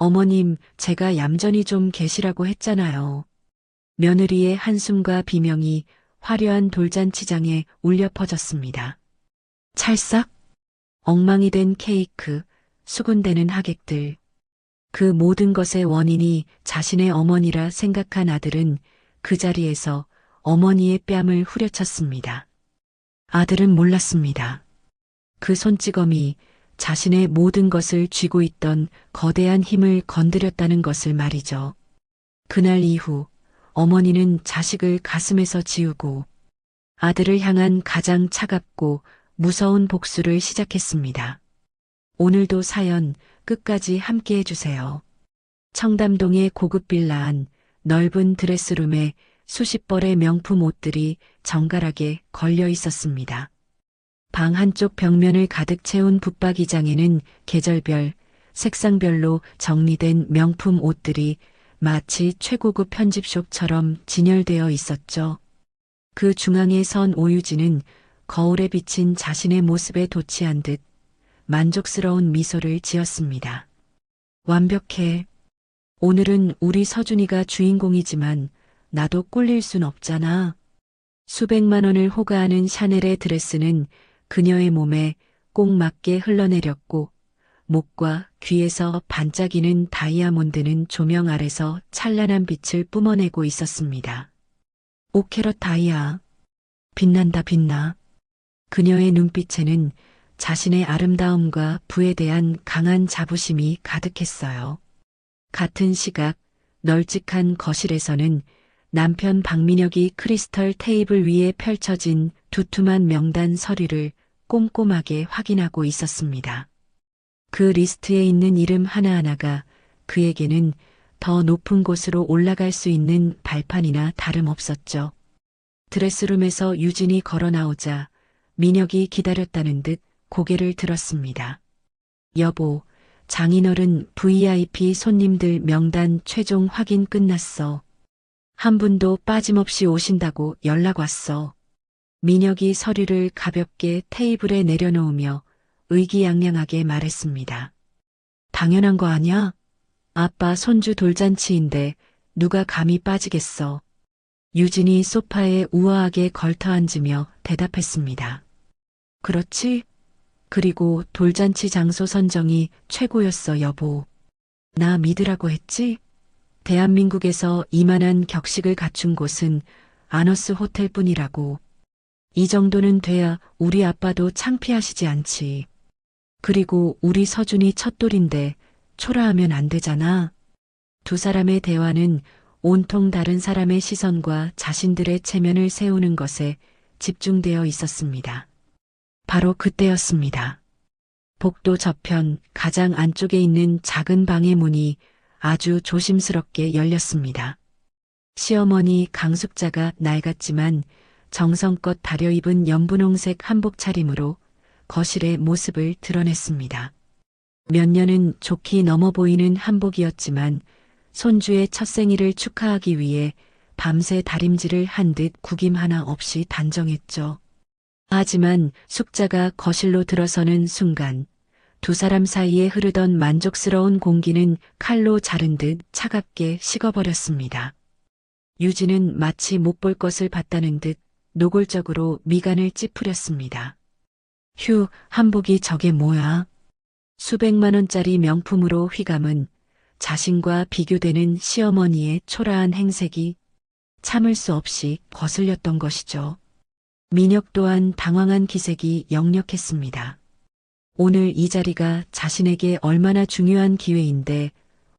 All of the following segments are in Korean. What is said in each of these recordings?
어머님, 제가 얌전히 좀 계시라고 했잖아요. 며느리의 한숨과 비명이 화려한 돌잔치장에 울려 퍼졌습니다. 찰싹? 엉망이 된 케이크, 수군대는 하객들. 그 모든 것의 원인이 자신의 어머니라 생각한 아들은 그 자리에서 어머니의 뺨을 후려쳤습니다. 아들은 몰랐습니다. 그 손찌검이 자신의 모든 것을 쥐고 있던 거대한 힘을 건드렸다는 것을 말이죠. 그날 이후 어머니는 자식을 가슴에서 지우고 아들을 향한 가장 차갑고 무서운 복수를 시작했습니다. 오늘도 사연 끝까지 함께 해주세요. 청담동의 고급 빌라 안 넓은 드레스룸에 수십 벌의 명품 옷들이 정갈하게 걸려 있었습니다. 방 한쪽 벽면을 가득 채운 붙박이장에는 계절별, 색상별로 정리된 명품 옷들이 마치 최고급 편집숍처럼 진열되어 있었죠. 그 중앙에 선 오유진은 거울에 비친 자신의 모습에 도취한 듯 만족스러운 미소를 지었습니다. 완벽해. 오늘은 우리 서준이가 주인공이지만 나도 꿀릴 순 없잖아. 수백만 원을 호가하는 샤넬의 드레스는 그녀의 몸에 꼭 맞게 흘러내렸고 목과 귀에서 반짝이는 다이아몬드는 조명 아래서 찬란한 빛을 뿜어내고 있었습니다. 5캐럿 다이아. 빛난다 빛나. 그녀의 눈빛에는 자신의 아름다움과 부에 대한 강한 자부심이 가득했어요. 같은 시각 널찍한 거실에서는 남편 박민혁이 크리스털 테이블 위에 펼쳐진 두툼한 명단 서류를 꼼꼼하게 확인하고 있었습니다. 그 리스트에 있는 이름 하나하나가 그에게는 더 높은 곳으로 올라갈 수 있는 발판이나 다름없었죠. 드레스룸에서 유진이 걸어 나오자 민혁이 기다렸다는 듯 고개를 들었습니다. 여보, 장인어른 VIP 손님들 명단 최종 확인 끝났어. 한 분도 빠짐없이 오신다고 연락 왔어. 민혁이 서류를 가볍게 테이블에 내려놓으며 의기양양하게 말했습니다. 당연한 거 아냐? 아빠 손주 돌잔치인데 누가 감히 빠지겠어. 유진이 소파에 우아하게 걸터앉으며 대답했습니다. 그렇지? 그리고 돌잔치 장소 선정이 최고였어, 여보. 나 믿으라고 했지? 대한민국에서 이만한 격식을 갖춘 곳은 아너스 호텔뿐이라고. 이 정도는 돼야 우리 아빠도 창피하시지 않지. 그리고 우리 서준이 첫돌인데 초라하면 안 되잖아. 두 사람의 대화는 온통 다른 사람의 시선과 자신들의 체면을 세우는 것에 집중되어 있었습니다. 바로 그때였습니다. 복도 저편 가장 안쪽에 있는 작은 방의 문이 아주 조심스럽게 열렸습니다. 시어머니 강숙자가 낡았지만 정성껏 다려입은 연분홍색 한복 차림으로 거실의 모습을 드러냈습니다. 몇 년은 좋기 넘어 보이는 한복이었지만 손주의 첫 생일을 축하하기 위해 밤새 다림질을 한 듯 구김 하나 없이 단정했죠. 하지만 숙자가 거실로 들어서는 순간 두 사람 사이에 흐르던 만족스러운 공기는 칼로 자른 듯 차갑게 식어버렸습니다. 유진은 마치 못 볼 것을 봤다는 듯 노골적으로 미간을 찌푸렸습니다. 휴, 한복이 저게 뭐야? 수백만 원짜리 명품으로 휘감은 자신과 비교되는 시어머니의 초라한 행색이 참을 수 없이 거슬렸던 것이죠. 민혁 또한 당황한 기색이 역력했습니다. 오늘 이 자리가 자신에게 얼마나 중요한 기회인데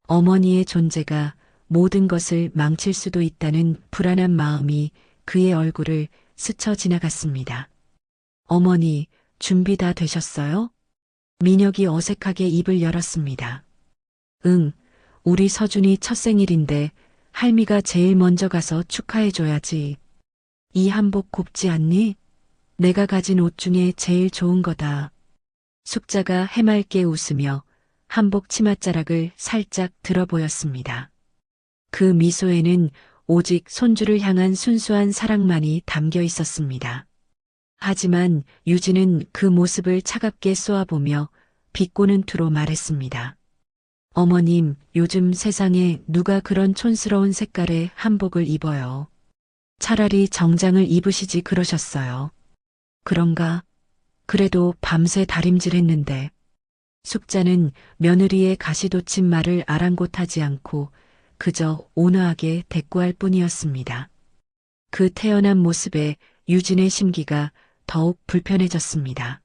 어머니의 존재가 모든 것을 망칠 수도 있다는 불안한 마음이 그의 얼굴을 스쳐 지나갔습니다. 어머니, 준비 다 되셨어요? 민혁이 어색하게 입을 열었습니다. 응, 우리 서준이 첫 생일인데 할미가 제일 먼저 가서 축하해줘야지. 이 한복 곱지 않니? 내가 가진 옷 중에 제일 좋은 거다. 숙자가 해맑게 웃으며 한복 치맛자락을 살짝 들어 보였습니다. 그 미소에는 오직 손주를 향한 순수한 사랑만이 담겨 있었습니다. 하지만 유진은 그 모습을 차갑게 쏘아보며 비꼬는 투로 말했습니다. 어머님, 요즘 세상에 누가 그런 촌스러운 색깔의 한복을 입어요. 차라리 정장을 입으시지 그러셨어요. 그런가? 그래도 밤새 다림질했는데. 숙자는 며느리의 가시돋친 말을 아랑곳하지 않고 그저 온화하게 대꾸할 뿐이었습니다. 그 태연한 모습에 유진의 심기가 더욱 불편해졌습니다.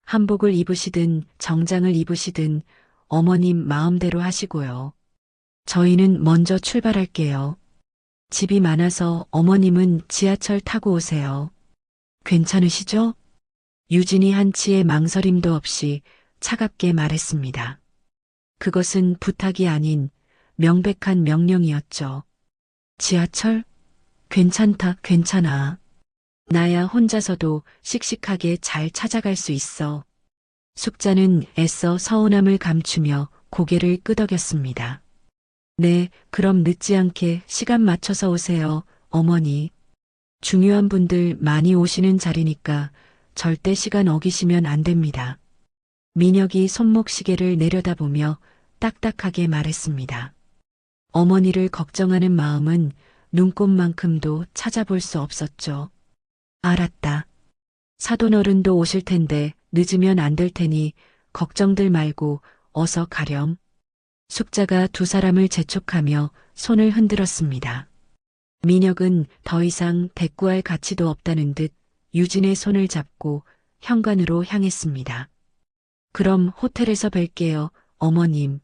한복을 입으시든 정장을 입으시든 어머님 마음대로 하시고요. 저희는 먼저 출발할게요. 집이 많아서 어머님은 지하철 타고 오세요. 괜찮으시죠? 유진이 한치의 망설임도 없이 차갑게 말했습니다. 그것은 부탁이 아닌 명백한 명령이었죠. 지하철? 괜찮다, 괜찮아. 나야 혼자서도 씩씩하게 잘 찾아갈 수 있어. 숙자는 애써 서운함을 감추며 고개를 끄덕였습니다. 네, 그럼 늦지 않게 시간 맞춰서 오세요, 어머니. 중요한 분들 많이 오시는 자리니까 절대 시간 어기시면 안 됩니다. 민혁이 손목시계를 내려다보며 딱딱하게 말했습니다. 어머니를 걱정하는 마음은 눈꼽만큼도 찾아볼 수 없었죠. 알았다. 사돈어른도 오실 텐데 늦으면 안 될 테니 걱정들 말고 어서 가렴. 숙자가 두 사람을 재촉하며 손을 흔들었습니다. 민혁은 더 이상 대꾸할 가치도 없다는 듯 유진의 손을 잡고 현관으로 향했습니다. 그럼 호텔에서 뵐게요, 어머님.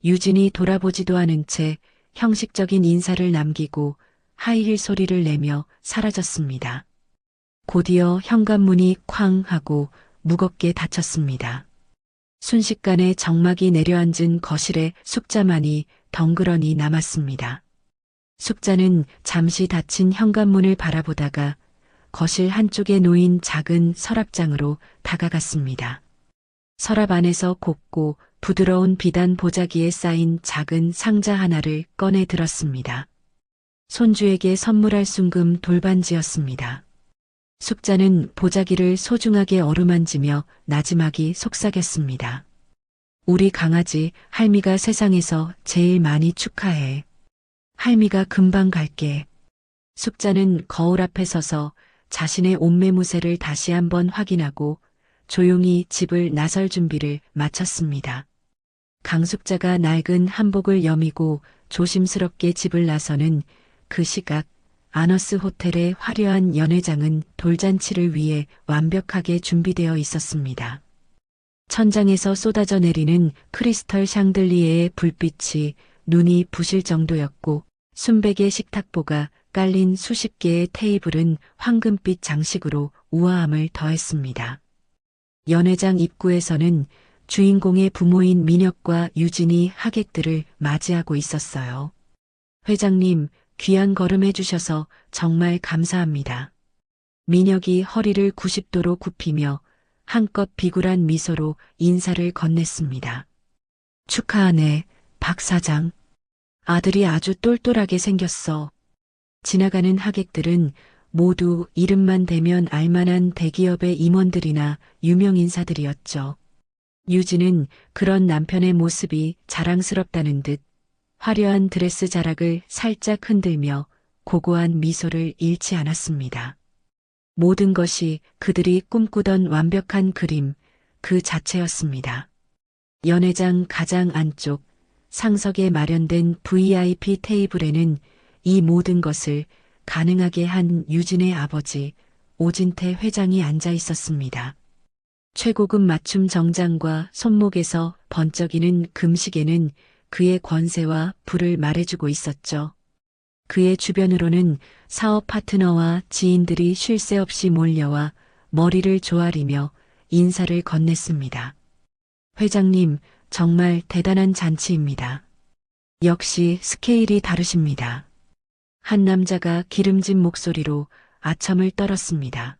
유진이 돌아보지도 않은 채 형식적인 인사를 남기고 하이힐 소리를 내며 사라졌습니다. 곧이어 현관문이 쾅 하고 무겁게 닫혔습니다. 순식간에 정막이 내려앉은 거실에 숙자만이 덩그러니 남았습니다. 숙자는 잠시 닫힌 현관문을 바라보다가 거실 한쪽에 놓인 작은 서랍장으로 다가갔습니다. 서랍 안에서 곱고 부드러운 비단 보자기에 쌓인 작은 상자 하나를 꺼내 들었습니다. 손주에게 선물할 순금 돌반지였습니다. 숙자는 보자기를 소중하게 어루만지며 나지막이 속삭였습니다. 우리 강아지 할미가 세상에서 제일 많이 축하해. 할미가 금방 갈게. 숙자는 거울 앞에 서서 자신의 옷매무새를 다시 한번 확인하고 조용히 집을 나설 준비를 마쳤습니다. 강숙자가 낡은 한복을 여미고 조심스럽게 집을 나서는 그 시각 아너스 호텔의 화려한 연회장은 돌잔치를 위해 완벽하게 준비되어 있었습니다. 천장에서 쏟아져 내리는 크리스털 샹들리에의 불빛이 눈이 부실 정도였고 순백의 식탁보가 깔린 수십 개의 테이블은 황금빛 장식으로 우아함을 더했습니다. 연회장 입구에서는 주인공의 부모인 민혁과 유진이 하객들을 맞이하고 있었어요. 회장님, 귀한 걸음 해주셔서 정말 감사합니다. 민혁이 허리를 90도로 굽히며 한껏 비굴한 미소로 인사를 건넸습니다. 축하하네, 박 사장. 아들이 아주 똘똘하게 생겼어. 지나가는 하객들은 모두 이름만 대면 알만한 대기업의 임원들이나 유명 인사들이었죠. 유진은 그런 남편의 모습이 자랑스럽다는 듯 화려한 드레스 자락을 살짝 흔들며 고고한 미소를 잃지 않았습니다. 모든 것이 그들이 꿈꾸던 완벽한 그림 그 자체였습니다. 연회장 가장 안쪽 상석에 마련된 VIP 테이블에는 이 모든 것을 가능하게 한 유진의 아버지 오진태 회장이 앉아 있었습니다. 최고급 맞춤 정장과 손목에서 번쩍이는 금시계는 그의 권세와 부를 말해주고 있었죠. 그의 주변으로는 사업 파트너와 지인들이 쉴 새 없이 몰려와 머리를 조아리며 인사를 건넸습니다. 회장님, 정말 대단한 잔치입니다. 역시 스케일이 다르십니다. 한 남자가 기름진 목소리로 아첨을 떨었습니다.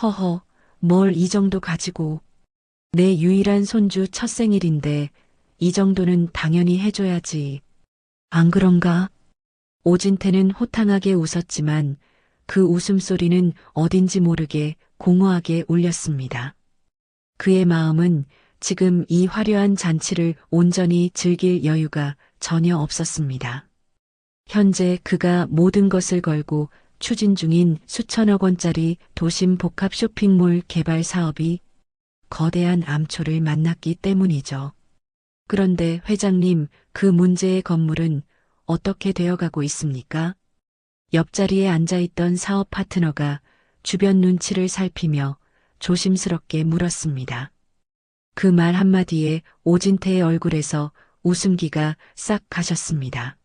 허허, 뭘 이 정도 가지고. 내 유일한 손주 첫 생일인데 이 정도는 당연히 해줘야지. 안 그런가? 오진태는 호탕하게 웃었지만 그 웃음소리는 어딘지 모르게 공허하게 울렸습니다. 그의 마음은 지금 이 화려한 잔치를 온전히 즐길 여유가 전혀 없었습니다. 현재 그가 모든 것을 걸고 추진 중인 수천억 원짜리 도심 복합 쇼핑몰 개발 사업이 거대한 암초를 만났기 때문이죠. 그런데 회장님, 그 문제의 건물은 어떻게 되어가고 있습니까? 옆자리에 앉아있던 사업 파트너가 주변 눈치를 살피며 조심스럽게 물었습니다. 그 말 한마디에 오진태의 얼굴에서 웃음기가 싹 가셨습니다.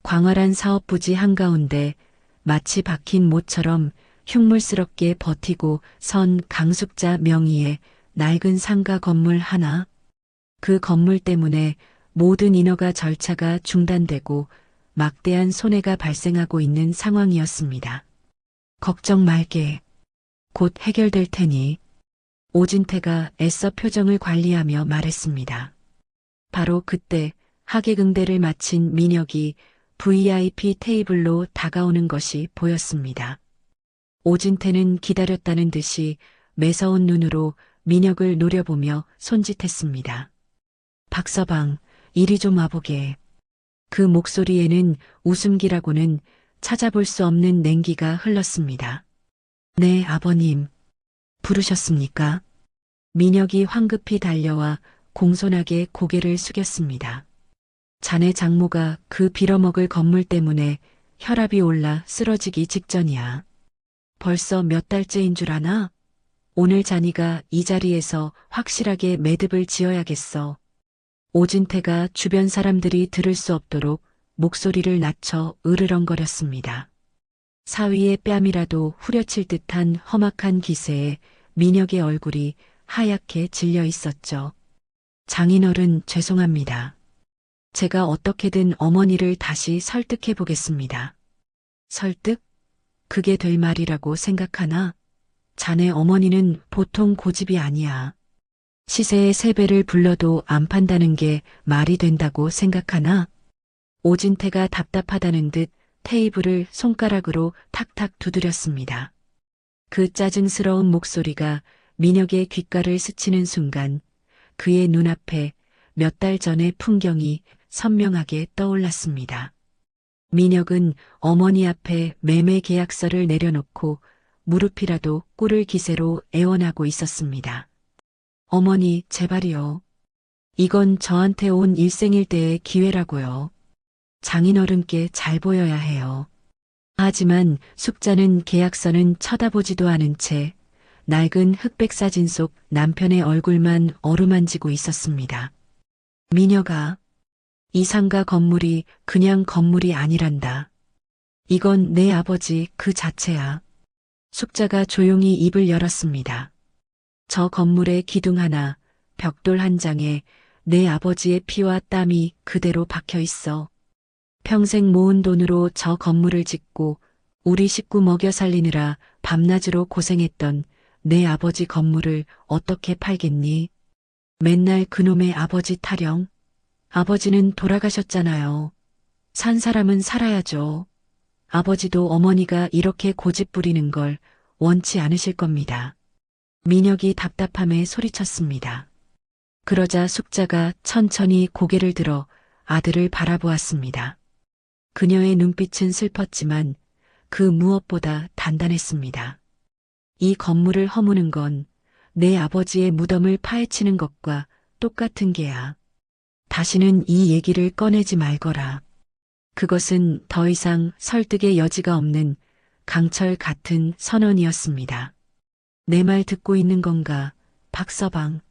광활한 사업 부지 한가운데 마치 박힌 모처럼 흉물스럽게 버티고 선 강숙자 명의의 낡은 상가 건물 하나. 그 건물 때문에 모든 인허가 절차가 중단되고 막대한 손해가 발생하고 있는 상황이었습니다. 걱정 말게. 곧 해결될 테니. 오진태가 애써 표정을 관리하며 말했습니다. 바로 그때 하객응대를 마친 민혁이 VIP 테이블로 다가오는 것이 보였습니다. 오진태는 기다렸다는 듯이 매서운 눈으로 민혁을 노려보며 손짓했습니다. 박서방, 이리 좀 와보게. 그 목소리에는 웃음기라고는 찾아볼 수 없는 냉기가 흘렀습니다. 네, 아버님. 부르셨습니까? 민혁이 황급히 달려와 공손하게 고개를 숙였습니다. 자네 장모가 그 빌어먹을 건물 때문에 혈압이 올라 쓰러지기 직전이야. 벌써 몇 달째인 줄 아나? 오늘 자니가 이 자리에서 확실하게 매듭을 지어야겠어. 오진태가 주변 사람들이 들을 수 없도록 목소리를 낮춰 으르렁거렸습니다. 사위의 뺨이라도 후려칠 듯한 험악한 기세에 민혁의 얼굴이 하얗게 질려 있었죠. 장인어른 죄송합니다. 제가 어떻게든 어머니를 다시 설득해 보겠습니다. 설득? 그게 될 말이라고 생각하나? 자네 어머니는 보통 고집이 아니야. 시세의 3배를 불러도 안 판다는 게 말이 된다고 생각하나? 오진태가 답답하다는 듯 테이블을 손가락으로 탁탁 두드렸습니다. 그 짜증스러운 목소리가 민혁의 귓가를 스치는 순간 그의 눈앞에 몇 달 전의 풍경이 선명하게 떠올랐습니다. 민혁은 어머니 앞에 매매 계약서를 내려놓고 무릎이라도 꿇을 기세로 애원하고 있었습니다. 어머니, 제발이요. 이건 저한테 온 일생일대의 기회라고요. 장인어른께 잘 보여야 해요. 하지만 숙자는 계약서는 쳐다보지도 않은 채 낡은 흑백 사진 속 남편의 얼굴만 어루만지고 있었습니다. 민혁아, 이 상가 건물이 그냥 건물이 아니란다. 이건 내 아버지 그 자체야. 숙자가 조용히 입을 열었습니다. 저 건물의 기둥 하나, 벽돌 한 장에 내 아버지의 피와 땀이 그대로 박혀 있어. 평생 모은 돈으로 저 건물을 짓고 우리 식구 먹여 살리느라 밤낮으로 고생했던 내 아버지 건물을 어떻게 팔겠니? 맨날 그놈의 아버지 타령. 아버지는 돌아가셨잖아요. 산 사람은 살아야죠. 아버지도 어머니가 이렇게 고집 부리는 걸 원치 않으실 겁니다. 민혁이 답답함에 소리쳤습니다. 그러자 숙자가 천천히 고개를 들어 아들을 바라보았습니다. 그녀의 눈빛은 슬펐지만 그 무엇보다 단단했습니다. 이 건물을 허무는 건 내 아버지의 무덤을 파헤치는 것과 똑같은 게야. 다시는 이 얘기를 꺼내지 말거라. 그것은 더 이상 설득의 여지가 없는 강철 같은 선언이었습니다. 내 말 듣고 있는 건가, 박서방.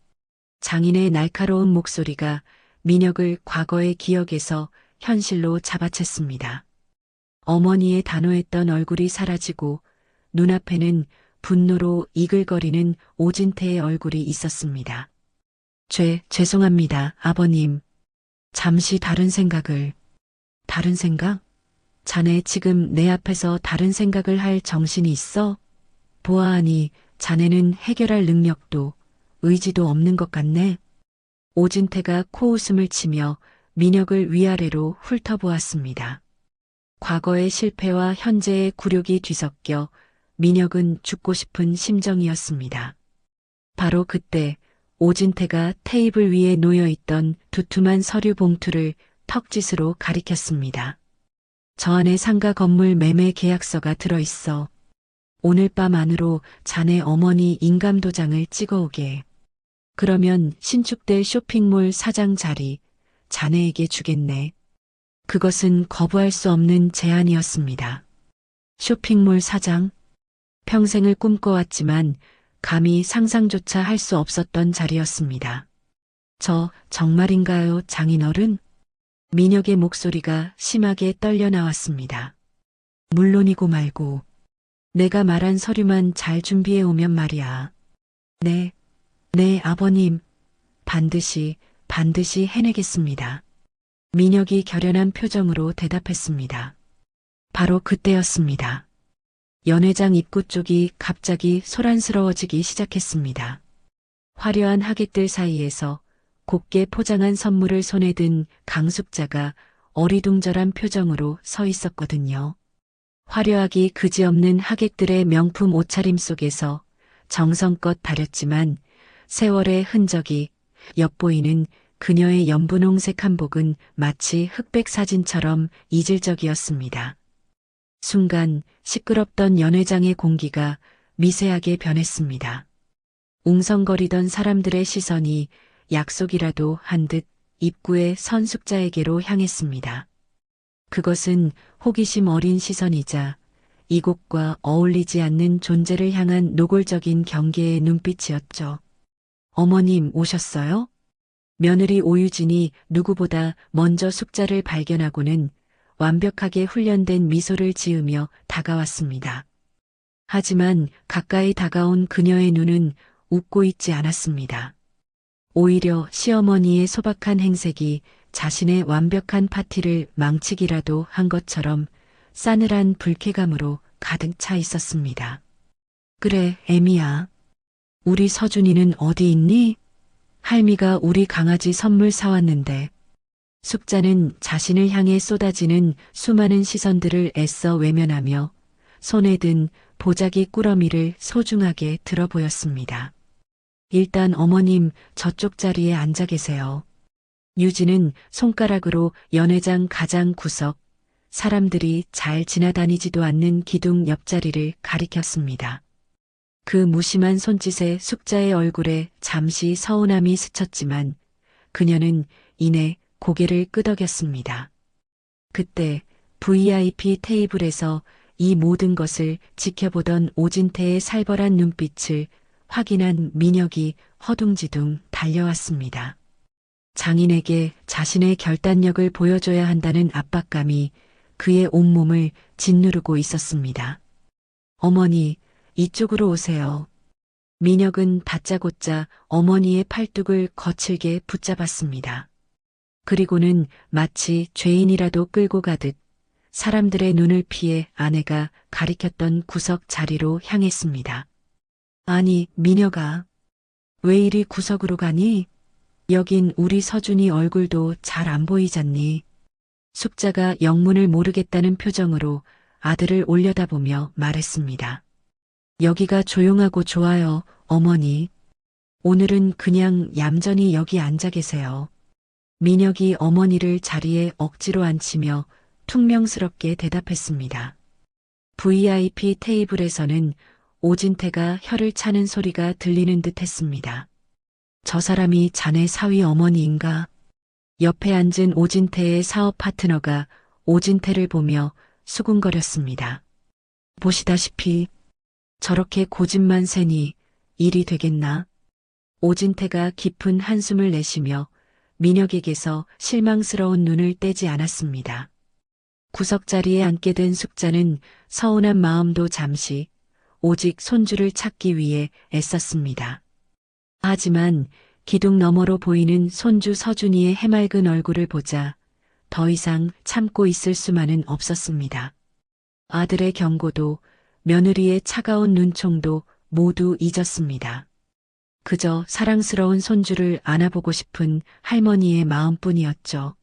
장인의 날카로운 목소리가 민혁을 과거의 기억에서 현실로 잡아챘습니다. 어머니의 단호했던 얼굴이 사라지고 눈앞에는 분노로 이글거리는 오진태의 얼굴이 있었습니다. 죄송합니다, 아버님. 잠시 다른 생각을. 다른 생각? 자네 지금 내 앞에서 다른 생각을 할 정신이 있어? 보아하니 자네는 해결할 능력도 의지도 없는 것 같네. 오진태가 코웃음을 치며 민혁을 위아래로 훑어보았습니다. 과거의 실패와 현재의 굴욕이 뒤섞여 민혁은 죽고 싶은 심정이었습니다. 바로 그때 오진태가 테이블 위에 놓여있던 두툼한 서류 봉투를 턱짓으로 가리켰습니다. 저 안에 상가 건물 매매 계약서가 들어있어. 오늘 밤 안으로 자네 어머니 인감도장을 찍어오게. 그러면 신축될 쇼핑몰 사장 자리 자네에게 주겠네. 그것은 거부할 수 없는 제안이었습니다. 쇼핑몰 사장? 평생을 꿈꿔왔지만 감히 상상조차 할 수 없었던 자리였습니다. 저 정말인가요, 장인어른? 민혁의 목소리가 심하게 떨려 나왔습니다. 물론이고 말고 내가 말한 서류만 잘 준비해 오면 말이야. 네, 아버님. 반드시 해내겠습니다. 민혁이 결연한 표정으로 대답했습니다. 바로 그때였습니다. 연회장 입구 쪽이 갑자기 소란스러워지기 시작했습니다. 화려한 하객들 사이에서 곱게 포장한 선물을 손에 든 강숙자가 어리둥절한 표정으로 서 있었거든요. 화려하기 그지없는 하객들의 명품 옷차림 속에서 정성껏 다렸지만 세월의 흔적이 엿보이는 그녀의 연분홍색 한복은 마치 흑백 사진처럼 이질적이었습니다. 순간 시끄럽던 연회장의 공기가 미세하게 변했습니다. 웅성거리던 사람들의 시선이 약속이라도 한 듯 입구의 선숙자에게로 향했습니다. 그것은 호기심 어린 시선이자 이곳과 어울리지 않는 존재를 향한 노골적인 경계의 눈빛이었죠. 어머님 오셨어요? 며느리 오유진이 누구보다 먼저 숙자를 발견하고는 완벽하게 훈련된 미소를 지으며 다가왔습니다. 하지만 가까이 다가온 그녀의 눈은 웃고 있지 않았습니다. 오히려 시어머니의 소박한 행색이 자신의 완벽한 파티를 망치기라도 한 것처럼 싸늘한 불쾌감으로 가득 차 있었습니다. 그래, 애미야. 우리 서준이는 어디 있니? 할미가 우리 강아지 선물 사왔는데. 숙자는 자신을 향해 쏟아지는 수많은 시선들을 애써 외면하며 손에 든 보자기 꾸러미를 소중하게 들어 보였습니다. 일단 어머님 저쪽 자리에 앉아 계세요. 유진은 손가락으로 연회장 가장 구석, 사람들이 잘 지나다니지도 않는 기둥 옆자리를 가리켰습니다. 그 무심한 손짓에 숙자의 얼굴에 잠시 서운함이 스쳤지만 그녀는 이내 고개를 끄덕였습니다. 그때 VIP 테이블에서 이 모든 것을 지켜보던 오진태의 살벌한 눈빛을 확인한 민혁이 허둥지둥 달려왔습니다. 장인에게 자신의 결단력을 보여줘야 한다는 압박감이 그의 온몸을 짓누르고 있었습니다. 어머니, 이쪽으로 오세요. 민혁은 다짜고짜 어머니의 팔뚝을 거칠게 붙잡았습니다. 그리고는 마치 죄인이라도 끌고 가듯 사람들의 눈을 피해 아내가 가리켰던 구석 자리로 향했습니다. 아니, 민혁아. 왜 이리 구석으로 가니? 여긴 우리 서준이 얼굴도 잘 안 보이잖니. 숙자가 영문을 모르겠다는 표정으로 아들을 올려다보며 말했습니다. 여기가 조용하고 좋아요, 어머니. 오늘은 그냥 얌전히 여기 앉아 계세요. 민혁이 어머니를 자리에 억지로 앉히며 퉁명스럽게 대답했습니다. VIP 테이블에서는 오진태가 혀를 차는 소리가 들리는 듯 했습니다. 저 사람이 자네 사위 어머니인가? 옆에 앉은 오진태의 사업 파트너가 오진태를 보며 수군거렸습니다. 보시다시피 저렇게 고집만 세니 일이 되겠나? 오진태가 깊은 한숨을 내쉬며 민혁에게서 실망스러운 눈을 떼지 않았습니다. 구석자리에 앉게 된 숙자는 서운한 마음도 잠시 오직 손주를 찾기 위해 애썼습니다. 하지만 기둥 너머로 보이는 손주 서준이의 해맑은 얼굴을 보자 더 이상 참고 있을 수만은 없었습니다. 아들의 경고도 며느리의 차가운 눈총도 모두 잊었습니다. 그저 사랑스러운 손주를 안아보고 싶은 할머니의 마음뿐이었죠.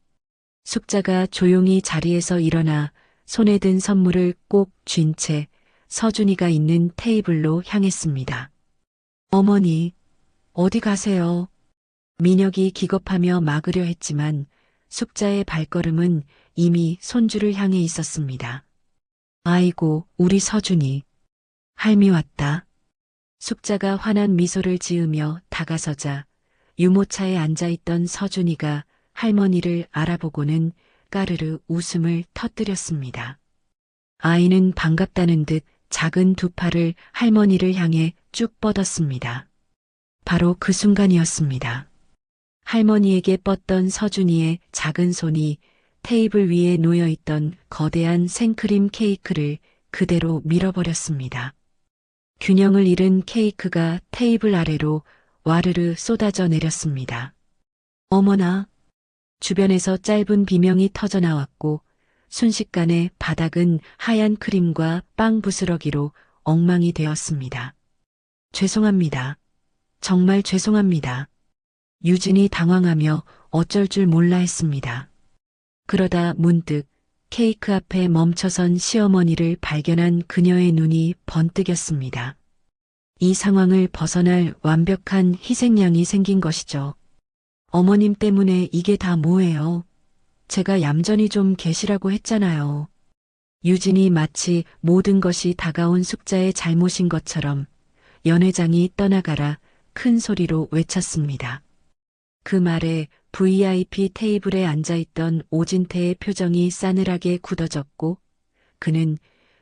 숙자가 조용히 자리에서 일어나 손에 든 선물을 꼭 쥔 채 서준이가 있는 테이블로 향했습니다. 어머니, 어디 가세요? 민혁이 기겁하며 막으려 했지만 숙자의 발걸음은 이미 손주를 향해 있었습니다. 아이고, 우리 서준이. 할미 왔다. 숙자가 환한 미소를 지으며 다가서자 유모차에 앉아있던 서준이가 할머니를 알아보고는 까르르 웃음을 터뜨렸습니다. 아이는 반갑다는 듯 작은 두 팔을 할머니를 향해 쭉 뻗었습니다. 바로 그 순간이었습니다. 할머니에게 뻗던 서준이의 작은 손이 테이블 위에 놓여있던 거대한 생크림 케이크를 그대로 밀어버렸습니다. 균형을 잃은 케이크가 테이블 아래로 와르르 쏟아져 내렸습니다. 어머나! 주변에서 짧은 비명이 터져나왔고 순식간에 바닥은 하얀 크림과 빵 부스러기로 엉망이 되었습니다. 죄송합니다. 정말 죄송합니다. 유진이 당황하며 어쩔 줄 몰라 했습니다. 그러다 문득 케이크 앞에 멈춰선 시어머니를 발견한 그녀의 눈이 번뜩였습니다. 이 상황을 벗어날 완벽한 희생양이 생긴 것이죠. 어머님 때문에 이게 다 뭐예요? 제가 얌전히 좀 계시라고 했잖아요. 유진이 마치 모든 것이 다가온 숙자의 잘못인 것처럼 연회장이 떠나가라 큰 소리로 외쳤습니다. 그 말에 VIP 테이블에 앉아있던 오진태의 표정이 싸늘하게 굳어졌고 그는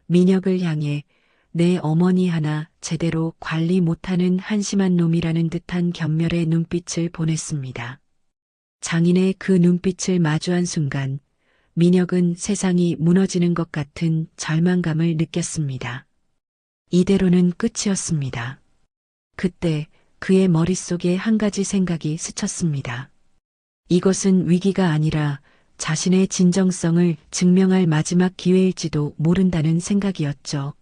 민혁을 향해 내 어머니 하나 제대로 관리 못하는 한심한 놈이라는 듯한 견멸의 눈빛을 보냈습니다. 장인의 그 눈빛을 마주한 순간 민혁은 세상이 무너지는 것 같은 절망감을 느꼈습니다. 이대로는 끝이었습니다. 그때 그의 머릿속에 한 가지 생각이 스쳤습니다. 이것은 위기가 아니라 자신의 진정성을 증명할 마지막 기회일지도 모른다는 생각이었죠.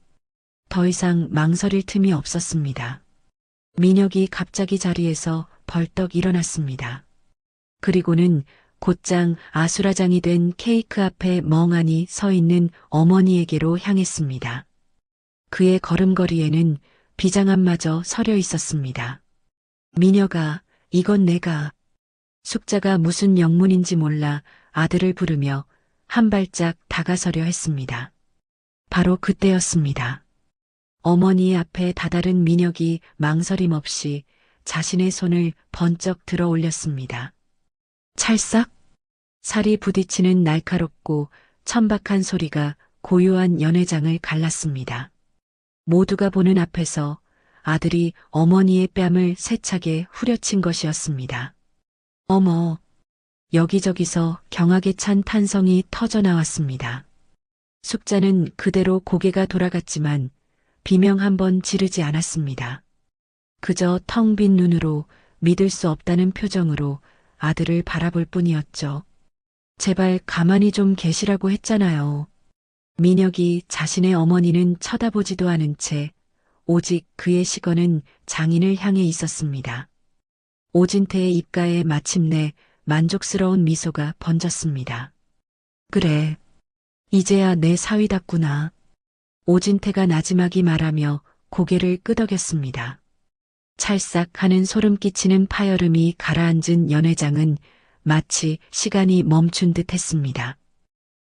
더 이상 망설일 틈이 없었습니다. 민혁이 갑자기 자리에서 벌떡 일어났습니다. 그리고는 곧장 아수라장이 된 케이크 앞에 멍하니 서 있는 어머니에게로 향했습니다. 그의 걸음걸이에는 비장함마저 서려 있었습니다. 민혁아, 이건 내가. 숙자가 무슨 영문인지 몰라 아들을 부르며 한 발짝 다가서려 했습니다. 바로 그때였습니다. 어머니의 앞에 다다른 민혁이 망설임 없이 자신의 손을 번쩍 들어 올렸습니다. 찰싹? 살이 부딪히는 날카롭고 천박한 소리가 고요한 연회장을 갈랐습니다. 모두가 보는 앞에서 아들이 어머니의 뺨을 세차게 후려친 것이었습니다. 어머! 여기저기서 경악에 찬 탄성이 터져나왔습니다. 숙자는 그대로 고개가 돌아갔지만 비명 한 번 지르지 않았습니다. 그저 텅 빈 눈으로 믿을 수 없다는 표정으로 아들을 바라볼 뿐이었죠. 제발 가만히 좀 계시라고 했잖아요. 민혁이 자신의 어머니는 쳐다보지도 않은 채 오직 그의 시선은 장인을 향해 있었습니다. 오진태의 입가에 마침내 만족스러운 미소가 번졌습니다. 그래, 이제야 내 사위답구나. 오진태가 나지막이 말하며 고개를 끄덕였습니다. 찰싹 하는 소름 끼치는 파열음이 가라앉은 연회장은 마치 시간이 멈춘 듯 했습니다.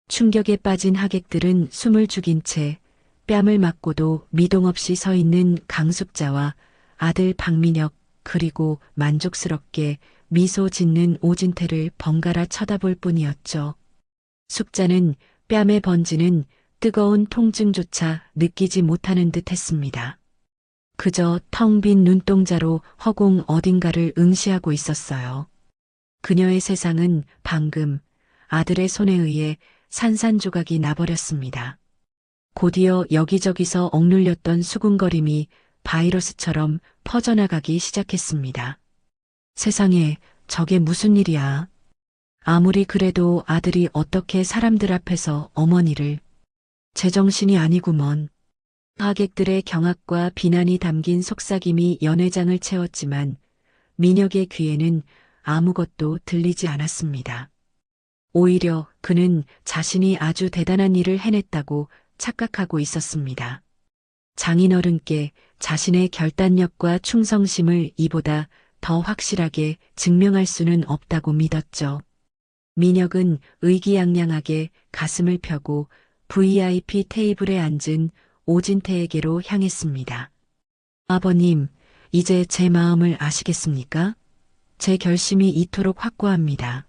충격에 빠진 하객들은 숨을 죽인 채 뺨을 맞고도 미동 없이 서 있는 강숙자와 아들 박민혁 그리고 만족스럽게 미소 짓는 오진태를 번갈아 쳐다볼 뿐이었죠. 숙자는 뺨에 번지는 뜨거운 통증조차 느끼지 못하는 듯 했습니다. 그저 텅 빈 눈동자로 허공 어딘가를 응시하고 있었어요. 그녀의 세상은 방금 아들의 손에 의해 산산조각이 나버렸습니다. 곧이어 여기저기서 억눌렸던 수군거림이 바이러스처럼 퍼져나가기 시작했습니다. 세상에 저게 무슨 일이야. 아무리 그래도 아들이 어떻게 사람들 앞에서 어머니를. 제정신이 아니구먼. 하객들의 경악과 비난이 담긴 속삭임이 연회장을 채웠지만 민혁의 귀에는 아무것도 들리지 않았습니다. 오히려 그는 자신이 아주 대단한 일을 해냈다고 착각하고 있었습니다. 장인어른께 자신의 결단력과 충성심을 이보다 더 확실하게 증명할 수는 없다고 믿었죠. 민혁은 의기양양하게 가슴을 펴고 VIP 테이블에 앉은 오진태에게로 향했습니다. 아버님, 이제 제 마음을 아시겠습니까? 제 결심이 이토록 확고합니다.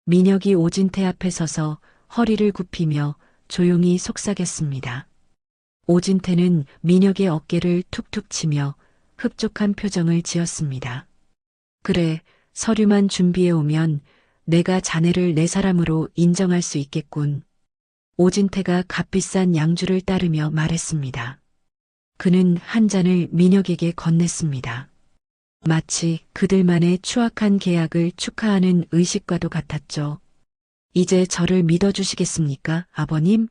민혁이 오진태 앞에 서서 허리를 굽히며 조용히 속삭였습니다. 오진태는 민혁의 어깨를 툭툭 치며 흡족한 표정을 지었습니다. 그래, 서류만 준비해 오면 내가 자네를 내 사람으로 인정할 수 있겠군. 오진태가 값비싼 양주를 따르며 말했습니다. 그는 한 잔을 민혁에게 건넸습니다. 마치 그들만의 추악한 계약을 축하하는 의식과도 같았죠. 이제 저를 믿어주시겠습니까, 아버님?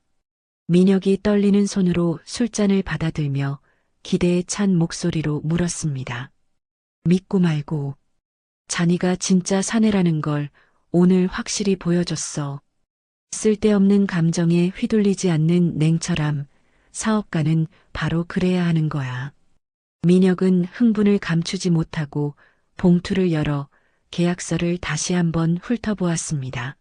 민혁이 떨리는 손으로 술잔을 받아들며 기대에 찬 목소리로 물었습니다. 믿고 말고. 자니가 진짜 사내라는 걸 오늘 확실히 보여줬어. 쓸데없는 감정에 휘둘리지 않는 냉철함. 사업가는 바로 그래야 하는 거야. 민혁은 흥분을 감추지 못하고 봉투를 열어 계약서를 다시 한번 훑어보았습니다.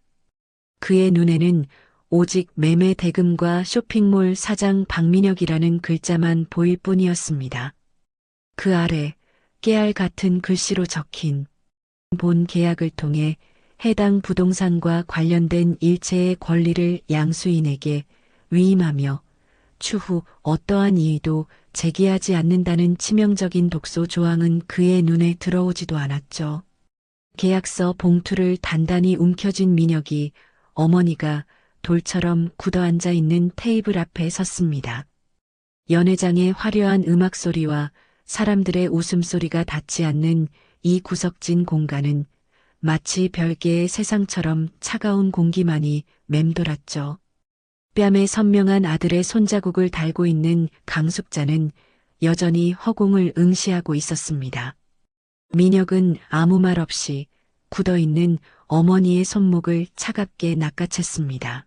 그의 눈에는 오직 매매 대금과 쇼핑몰 사장 박민혁이라는 글자만 보일 뿐이었습니다. 그 아래 깨알 같은 글씨로 적힌 본 계약을 통해 해당 부동산과 관련된 일체의 권리를 양수인에게 위임하며 추후 어떠한 이의도 제기하지 않는다는 치명적인 독소 조항은 그의 눈에 들어오지도 않았죠. 계약서 봉투를 단단히 움켜쥔 민혁이 어머니가 돌처럼 굳어앉아 있는 테이블 앞에 섰습니다. 연회장의 화려한 음악 소리와 사람들의 웃음소리가 닿지 않는 이 구석진 공간은 마치 별개의 세상처럼 차가운 공기만이 맴돌았죠. 뺨에 선명한 아들의 손자국을 달고 있는 강숙자는 여전히 허공을 응시하고 있었습니다. 민혁은 아무 말 없이 굳어있는 어머니의 손목을 차갑게 낚아챘습니다.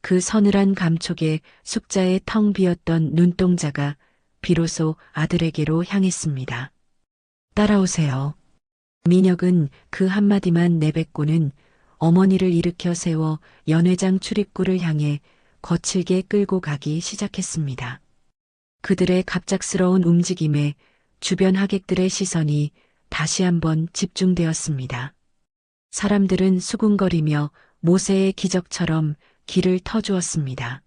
그 서늘한 감촉에 숙자의 텅 비었던 눈동자가 비로소 아들에게로 향했습니다. 따라오세요. 민혁은 그 한마디만 내뱉고는 어머니를 일으켜 세워 연회장 출입구를 향해 거칠게 끌고 가기 시작했습니다. 그들의 갑작스러운 움직임에 주변 하객들의 시선이 다시 한번 집중되었습니다. 사람들은 수군거리며 모세의 기적처럼 길을 터주었습니다.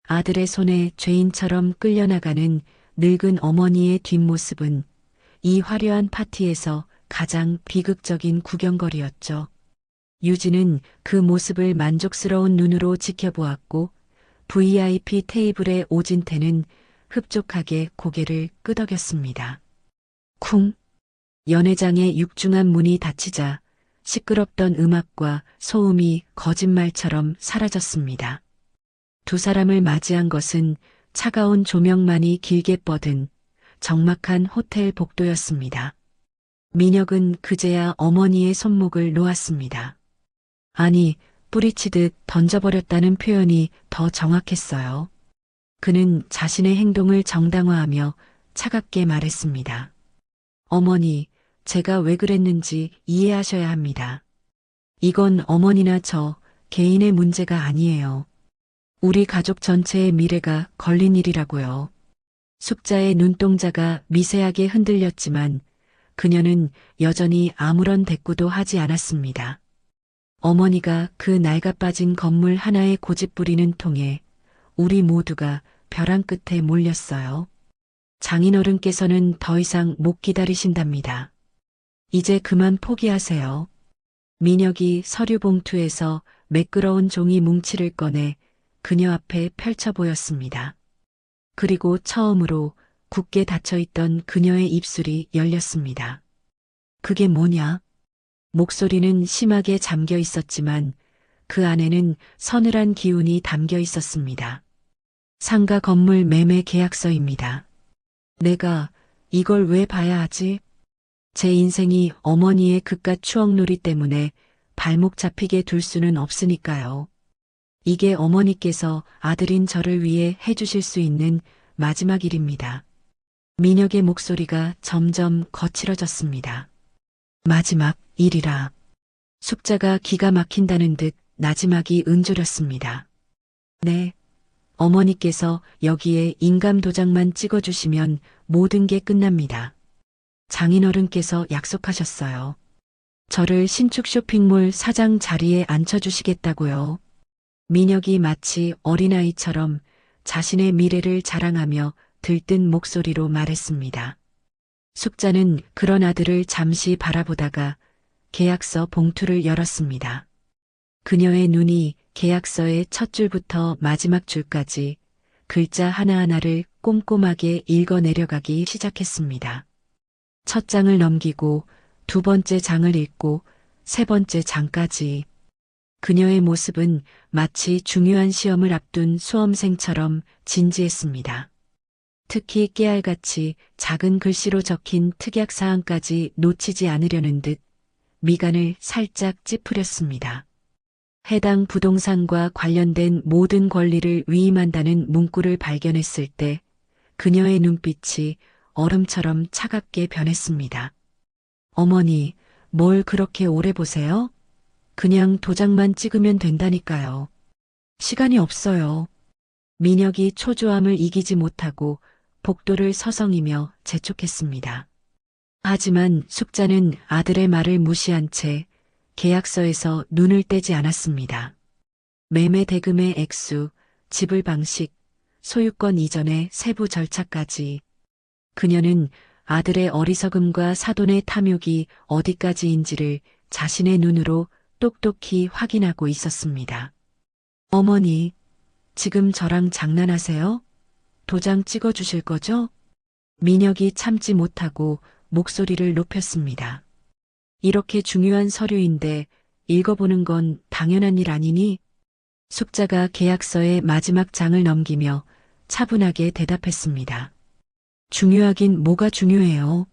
아들의 손에 죄인처럼 끌려나가는 늙은 어머니의 뒷모습은 이 화려한 파티에서 가장 비극적인 구경거리였죠. 유진은 그 모습을 만족스러운 눈으로 지켜보았고 VIP 테이블의 오진태는 흡족하게 고개를 끄덕였습니다. 쿵! 연회장의 육중한 문이 닫히자 시끄럽던 음악과 소음이 거짓말처럼 사라졌습니다. 두 사람을 맞이한 것은 차가운 조명만이 길게 뻗은 적막한 호텔 복도였습니다. 민혁은 그제야 어머니의 손목을 놓았습니다. 아니, 뿌리치듯 던져버렸다는 표현이 더 정확했어요. 그는 자신의 행동을 정당화하며 차갑게 말했습니다. 어머니, 제가 왜 그랬는지 이해하셔야 합니다. 이건 어머니나 저 개인의 문제가 아니에요. 우리 가족 전체의 미래가 걸린 일이라고요. 숙자의 눈동자가 미세하게 흔들렸지만 그녀는 여전히 아무런 대꾸도 하지 않았습니다. 어머니가 그 낡아빠진 건물 하나의 고집부리는 통에 우리 모두가 벼랑 끝에 몰렸어요. 장인어른께서는 더 이상 못 기다리신답니다. 이제 그만 포기하세요. 민혁이 서류 봉투에서 매끄러운 종이 뭉치를 꺼내 그녀 앞에 펼쳐 보였습니다. 그리고 처음으로 굳게 닫혀있던 그녀의 입술이 열렸습니다. 그게 뭐냐? 목소리는 심하게 잠겨 있었지만 그 안에는 서늘한 기운이 담겨 있었습니다. 상가 건물 매매 계약서입니다. 내가 이걸 왜 봐야 하지? 제 인생이 어머니의 그깟 추억놀이 때문에 발목 잡히게 둘 수는 없으니까요. 이게 어머니께서 아들인 저를 위해 해주실 수 있는 마지막 일입니다. 민혁의 목소리가 점점 거칠어졌습니다. 마지막 일이라. 숙자가 기가 막힌다는 듯 나지막이 응조렸습니다. 네. 어머니께서 여기에 인감 도장만 찍어주시면 모든 게 끝납니다. 장인어른께서 약속하셨어요. 저를 신축 쇼핑몰 사장 자리에 앉혀주시겠다고요. 민혁이 마치 어린아이처럼 자신의 미래를 자랑하며 들뜬 목소리로 말했습니다. 숙자는 그런 아들을 잠시 바라보다가 계약서 봉투를 열었습니다. 그녀의 눈이 계약서의 첫 줄부터 마지막 줄까지 글자 하나하나를 꼼꼼하게 읽어 내려가기 시작했습니다. 첫 장을 넘기고 두 번째 장을 읽고 세 번째 장까지. 그녀의 모습은 마치 중요한 시험을 앞둔 수험생처럼 진지했습니다. 특히 깨알같이 작은 글씨로 적힌 특약사항까지 놓치지 않으려는 듯 미간을 살짝 찌푸렸습니다. 해당 부동산과 관련된 모든 권리를 위임한다는 문구를 발견했을 때 그녀의 눈빛이 얼음처럼 차갑게 변했습니다. 어머니, 뭘 그렇게 오래 보세요? 그냥 도장만 찍으면 된다니까요. 시간이 없어요. 민혁이 초조함을 이기지 못하고 복도를 서성이며 재촉했습니다. 하지만 숙자는 아들의 말을 무시한 채 계약서에서 눈을 떼지 않았습니다. 매매 대금의 액수, 지불 방식, 소유권 이전의 세부 절차까지. 그녀는 아들의 어리석음과 사돈의 탐욕이 어디까지인지를 자신의 눈으로 똑똑히 확인하고 있었습니다. 어머니, 지금 저랑 장난하세요? 도장 찍어주실 거죠? 민혁이 참지 못하고 목소리를 높였습니다. 이렇게 중요한 서류인데 읽어보는 건 당연한 일 아니니? 숙자가 계약서의 마지막 장을 넘기며 차분하게 대답했습니다. 중요하긴 뭐가 중요해요.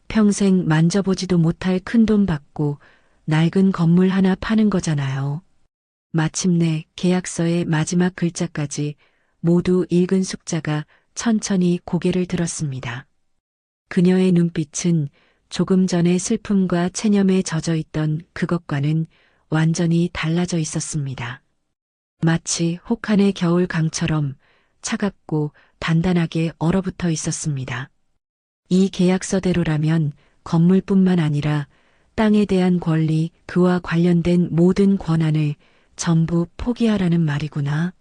평생 만져보지도 못할 큰돈 받고 낡은 건물 하나 파는 거잖아요. 마침내 계약서의 마지막 글자까지 모두 읽은 숙자가 천천히 고개를 들었습니다. 그녀의 눈빛은 조금 전의 슬픔과 체념에 젖어 있던 그것과는 완전히 달라져 있었습니다. 마치 혹한의 겨울 강처럼 차갑고 단단하게 얼어붙어 있었습니다. 이 계약서대로라면 건물뿐만 아니라 땅에 대한 권리, 그와 관련된 모든 권한을 전부 포기하라는 말이구나.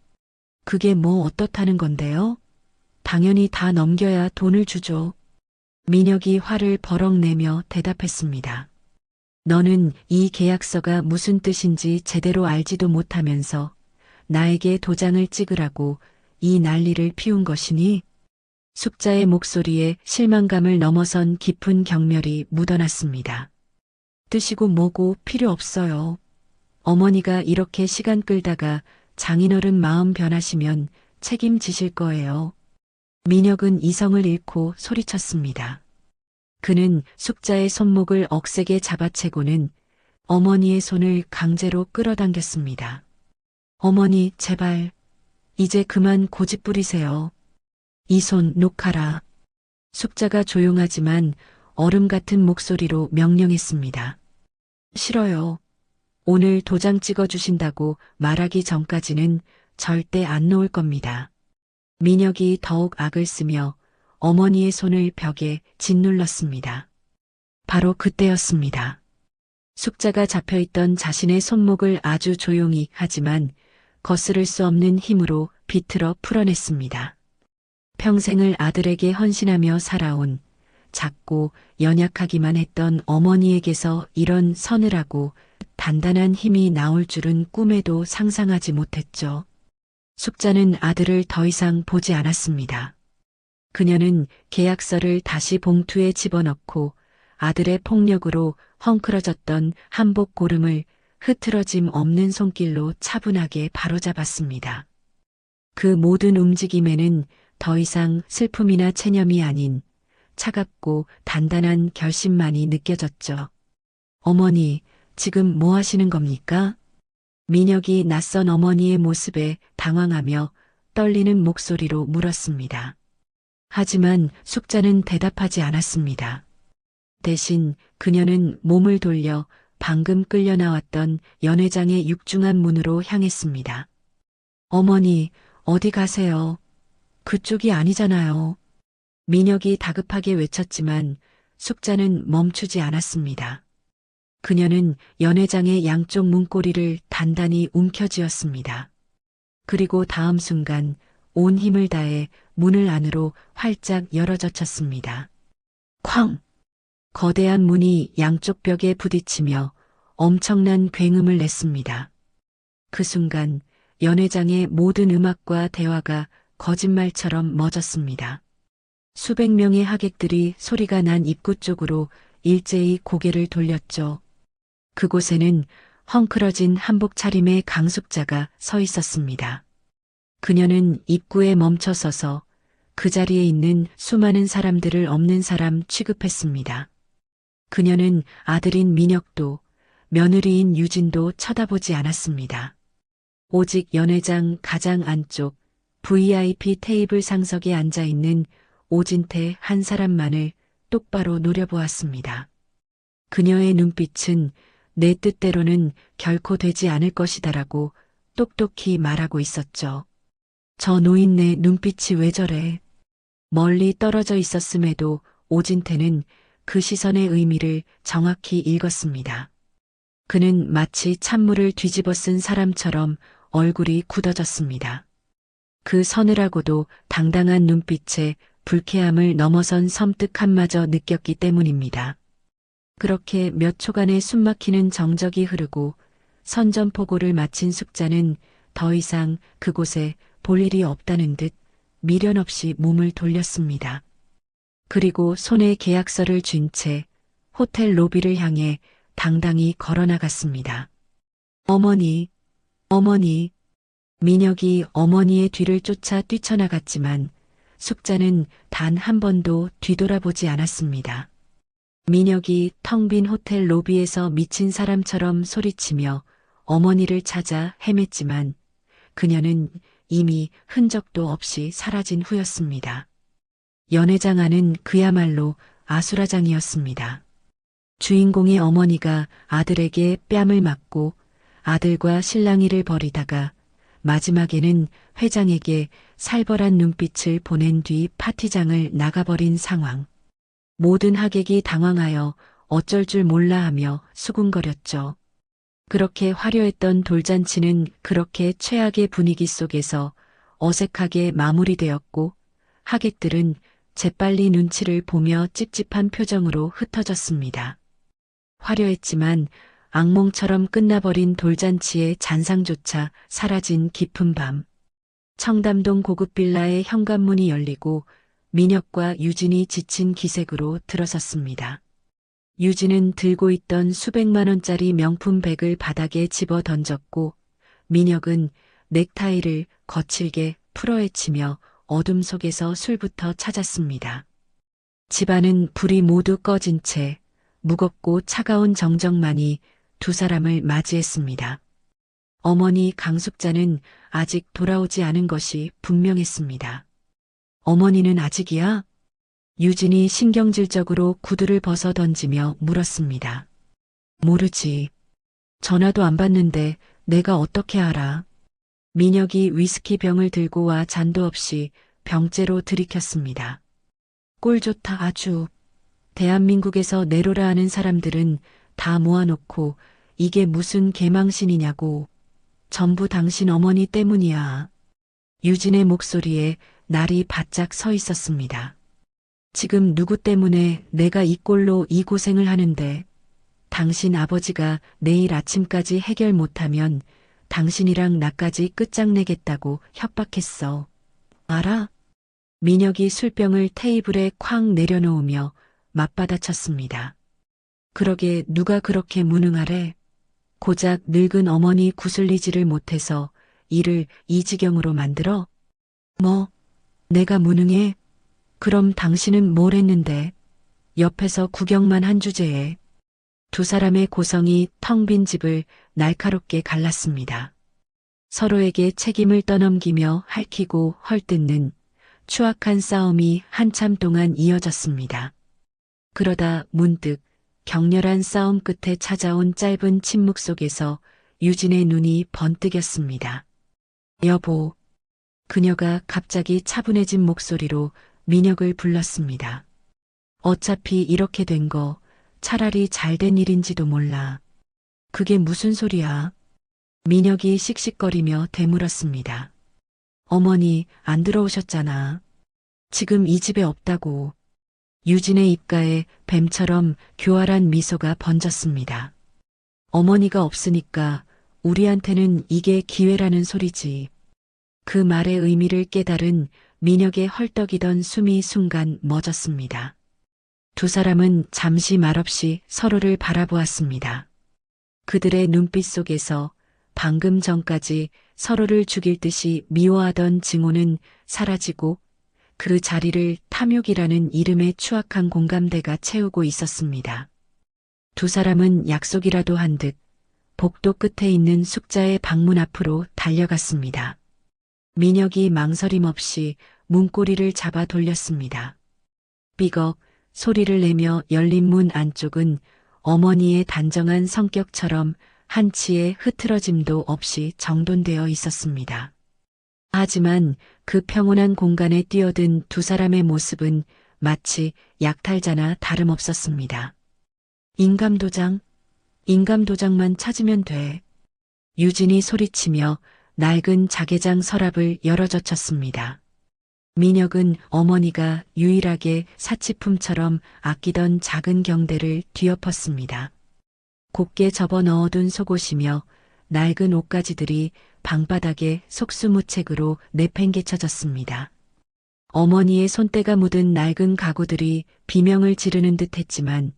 그게 뭐 어떻다는 건데요? 당연히 다 넘겨야 돈을 주죠. 민혁이 화를 버럭 내며 대답했습니다. 너는 이 계약서가 무슨 뜻인지 제대로 알지도 못하면서 나에게 도장을 찍으라고 이 난리를 피운 것이니? 숙자의 목소리에 실망감을 넘어선 깊은 경멸이 묻어났습니다. 뜻이고 뭐고 필요 없어요. 어머니가 이렇게 시간 끌다가 장인어른 마음 변하시면 책임지실 거예요. 민혁은 이성을 잃고 소리쳤습니다. 그는 숙자의 손목을 억세게 잡아채고는 어머니의 손을 강제로 끌어당겼습니다. 어머니, 제발, 이제 그만 고집 부리세요. 이 손 놓아라. 숙자가 조용하지만 얼음 같은 목소리로 명령했습니다. 싫어요. 오늘 도장 찍어주신다고 말하기 전까지는 절대 안 놓을 겁니다. 민혁이 더욱 악을 쓰며 어머니의 손을 벽에 짓눌렀습니다. 바로 그때였습니다. 숙자가 잡혀있던 자신의 손목을 아주 조용히 하지만 거스를 수 없는 힘으로 비틀어 풀어냈습니다. 평생을 아들에게 헌신하며 살아온 작고 연약하기만 했던 어머니에게서 이런 서늘하고 단단한 힘이 나올 줄은 꿈에도 상상하지 못했죠. 숙자는 아들을 더 이상 보지 않았습니다. 그녀는 계약서를 다시 봉투에 집어넣고 아들의 폭력으로 헝클어졌던 한복 고름을 흐트러짐 없는 손길로 차분하게 바로잡았습니다. 그 모든 움직임에는 더 이상 슬픔이나 체념이 아닌 차갑고 단단한 결심만이 느껴졌죠. 어머니, 지금 뭐 하시는 겁니까? 민혁이 낯선 어머니의 모습에 당황하며 떨리는 목소리로 물었습니다. 하지만 숙자는 대답하지 않았습니다. 대신 그녀는 몸을 돌려 방금 끌려 나왔던 연회장의 육중한 문으로 향했습니다. 어머니, 어디 가세요? 그쪽이 아니잖아요. 민혁이 다급하게 외쳤지만 숙자는 멈추지 않았습니다. 그녀는 연회장의 양쪽 문고리를 단단히 움켜쥐었습니다. 그리고 다음 순간 온 힘을 다해 문을 안으로 활짝 열어젖혔습니다. 쾅! 거대한 문이 양쪽 벽에 부딪히며 엄청난 굉음을 냈습니다. 그 순간 연회장의 모든 음악과 대화가 거짓말처럼 멎었습니다. 수백 명의 하객들이 소리가 난 입구 쪽으로 일제히 고개를 돌렸죠. 그곳에는 헝클어진 한복 차림의 강숙자가 서 있었습니다. 그녀는 입구에 멈춰 서서 그 자리에 있는 수많은 사람들을 없는 사람 취급했습니다. 그녀는 아들인 민혁도 며느리인 유진도 쳐다보지 않았습니다. 오직 연회장 가장 안쪽 VIP 테이블 상석에 앉아 있는 오진태 한 사람만을 똑바로 노려보았습니다. 그녀의 눈빛은 내 뜻대로는 결코 되지 않을 것이다라고 똑똑히 말하고 있었죠. 저 노인네 눈빛이 왜 저래? 멀리 떨어져 있었음에도 오진태는 그 시선의 의미를 정확히 읽었습니다. 그는 마치 찬물을 뒤집어 쓴 사람처럼 얼굴이 굳어졌습니다. 그 서늘하고도 당당한 눈빛에 불쾌함을 넘어선 섬뜩함마저 느꼈기 때문입니다. 그렇게 몇 초간의 숨막히는 정적이 흐르고 선전포고를 마친 숙자는 더 이상 그곳에 볼 일이 없다는 듯 미련 없이 몸을 돌렸습니다. 그리고 손에 계약서를 쥔 채 호텔 로비를 향해 당당히 걸어나갔습니다. 어머니, 어머니. 민혁이 어머니의 뒤를 쫓아 뛰쳐나갔지만 숙자는 단 한 번도 뒤돌아보지 않았습니다. 민혁이 텅 빈 호텔 로비에서 미친 사람처럼 소리치며 어머니를 찾아 헤맸지만 그녀는 이미 흔적도 없이 사라진 후였습니다. 연회장 안은 그야말로 아수라장이었습니다. 주인공의 어머니가 아들에게 뺨을 맞고 아들과 실랑이를 벌이다가 마지막에는 회장에게 살벌한 눈빛을 보낸 뒤 파티장을 나가버린 상황. 모든 하객이 당황하여 어쩔 줄 몰라 하며 수군거렸죠. 그렇게 화려했던 돌잔치는 그렇게 최악의 분위기 속에서 어색하게 마무리되었고 하객들은 재빨리 눈치를 보며 찝찝한 표정으로 흩어졌습니다. 화려했지만 악몽처럼 끝나버린 돌잔치의 잔상조차 사라진 깊은 밤. 청담동 고급 빌라의 현관문이 열리고 민혁과 유진이 지친 기색으로 들어섰습니다. 유진은 들고 있던 수백만 원짜리 명품 백을 바닥에 집어 던졌고 민혁은 넥타이를 거칠게 풀어헤치며 어둠 속에서 술부터 찾았습니다. 집안은 불이 모두 꺼진 채 무겁고 차가운 정적만이 두 사람을 맞이했습니다. 어머니 강숙자는 아직 돌아오지 않은 것이 분명했습니다. 어머니는 아직이야? 유진이 신경질적으로 구두를 벗어 던지며 물었습니다. 모르지. 전화도 안 받는데 내가 어떻게 알아? 민혁이 위스키 병을 들고 와 잔도 없이 병째로 들이켰습니다. 꼴 좋다 아주. 대한민국에서 내로라 하는 사람들은 다 모아놓고 이게 무슨 개망신이냐고. 전부 당신 어머니 때문이야. 유진의 목소리에 날이 바짝 서 있었습니다. 지금 누구 때문에 내가 이 꼴로 이 고생을 하는데 당신 아버지가 내일 아침까지 해결 못하면 당신이랑 나까지 끝장내겠다고 협박했어. 알아? 민혁이 술병을 테이블에 쾅 내려놓으며 맞받아쳤습니다. 그러게 누가 그렇게 무능하래? 고작 늙은 어머니 구슬리지를 못해서 일을 이 지경으로 만들어? 뭐, 내가 무능해? 그럼 당신은 뭘 했는데? 옆에서 구경만 한 주제에. 두 사람의 고성이 텅 빈 집을 날카롭게 갈랐습니다. 서로에게 책임을 떠넘기며 핥히고 헐뜯는 추악한 싸움이 한참 동안 이어졌습니다. 그러다 문득 격렬한 싸움 끝에 찾아온 짧은 침묵 속에서 유진의 눈이 번뜩였습니다. 여보. 그녀가 갑자기 차분해진 목소리로 민혁을 불렀습니다. 어차피 이렇게 된 거 차라리 잘된 일인지도 몰라. 그게 무슨 소리야? 민혁이 씩씩거리며 되물었습니다. 어머니 안 들어오셨잖아. 지금 이 집에 없다고. 유진의 입가에 뱀처럼 교활한 미소가 번졌습니다. 어머니가 없으니까 우리한테는 이게 기회라는 소리지. 그 말의 의미를 깨달은 민혁의 헐떡이던 숨이 순간 멎었습니다. 두 사람은 잠시 말없이 서로를 바라보았습니다. 그들의 눈빛 속에서 방금 전까지 서로를 죽일 듯이 미워하던 증오는 사라지고 그 자리를 탐욕이라는 이름의 추악한 공감대가 채우고 있었습니다. 두 사람은 약속이라도 한 듯 복도 끝에 있는 숙자의 방문 앞으로 달려갔습니다. 민혁이 망설임 없이 문고리를 잡아 돌렸습니다. 삐걱 소리를 내며 열린 문 안쪽은 어머니의 단정한 성격처럼 한치의 흐트러짐도 없이 정돈되어 있었습니다. 하지만 그 평온한 공간에 뛰어든 두 사람의 모습은 마치 약탈자나 다름없었습니다. 인감도장만 찾으면 돼. 유진이 소리치며 낡은 자개장 서랍을 열어젖혔습니다. 민혁은 어머니가 유일하게 사치품처럼 아끼던 작은 경대를 뒤엎었습니다. 곱게 접어 넣어둔 속옷이며 낡은 옷가지들이 방바닥에 속수무책으로 내팽개쳐졌습니다. 어머니의 손때가 묻은 낡은 가구들이 비명을 지르는 듯 했지만